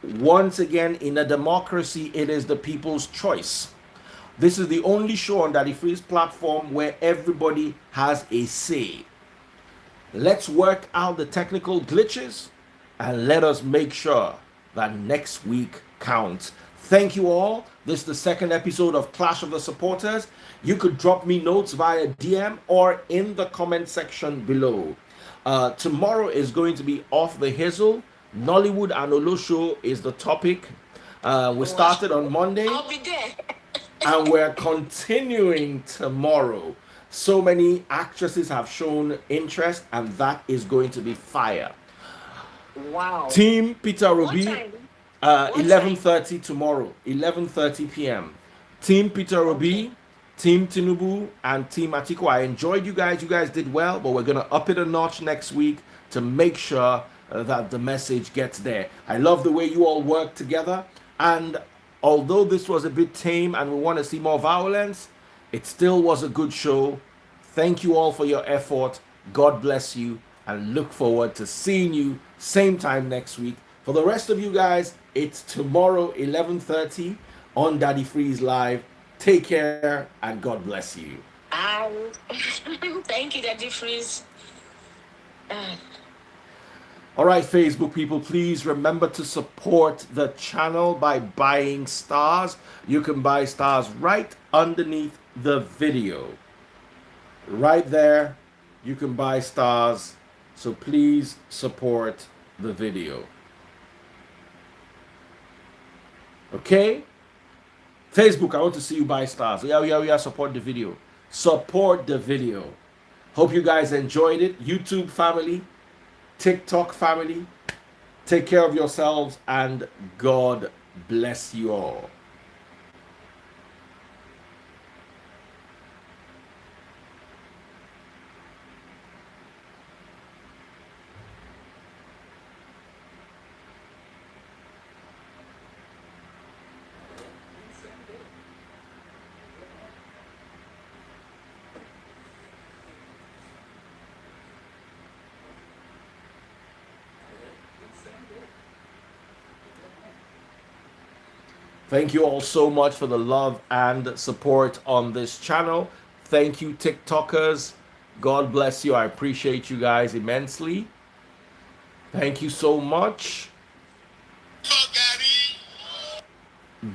Once again, in a democracy, it is the people's choice. This is the only show on Daddy Free's platform where everybody has a say. Let's work out the technical glitches and let us make sure that next week counts. Thank you all. This is the second episode of Clash of the Supporters. You could drop me notes via DM or in the comment section below. Tomorrow is going to be Off the Hizzle. Nollywood and Olosho is the topic. We started on Monday. I'll be there. And we're continuing tomorrow. So many actresses have shown interest, and that is going to be fire. Wow. Team Peter Obi, What time? 11:30 tomorrow, 11:30 p.m. Team Peter Obi, Team Tinubu, and Team Atiku. I enjoyed you guys. You guys did well, but we're going to up it a notch next week to make sure that the message gets there. I love the way you all work together. And although this was a bit tame and we want to see more violence, it still was a good show. Thank you all for your effort. God bless you, and look forward to seeing you same time next week. For the rest of you guys, it's tomorrow 11:30 on Daddy Freeze Live. Take care and God bless you. Thank you, Daddy Freeze. All right, Facebook people, please remember to support the channel by buying stars. You can buy stars right underneath the video. Right there, you can buy stars. So please support the video. Okay? Facebook, I want to see you buy stars. Yeah, support the video. Support the video. Hope you guys enjoyed it. YouTube family, TikTok family, take care of yourselves and God bless you all. Thank you all so much for the love and support on this channel. Thank you, TikTokers. God bless you. I appreciate you guys immensely. Thank you so much.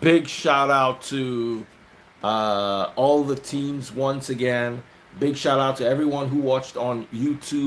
Big shout out to all the teams once again. Big shout out to everyone who watched on YouTube.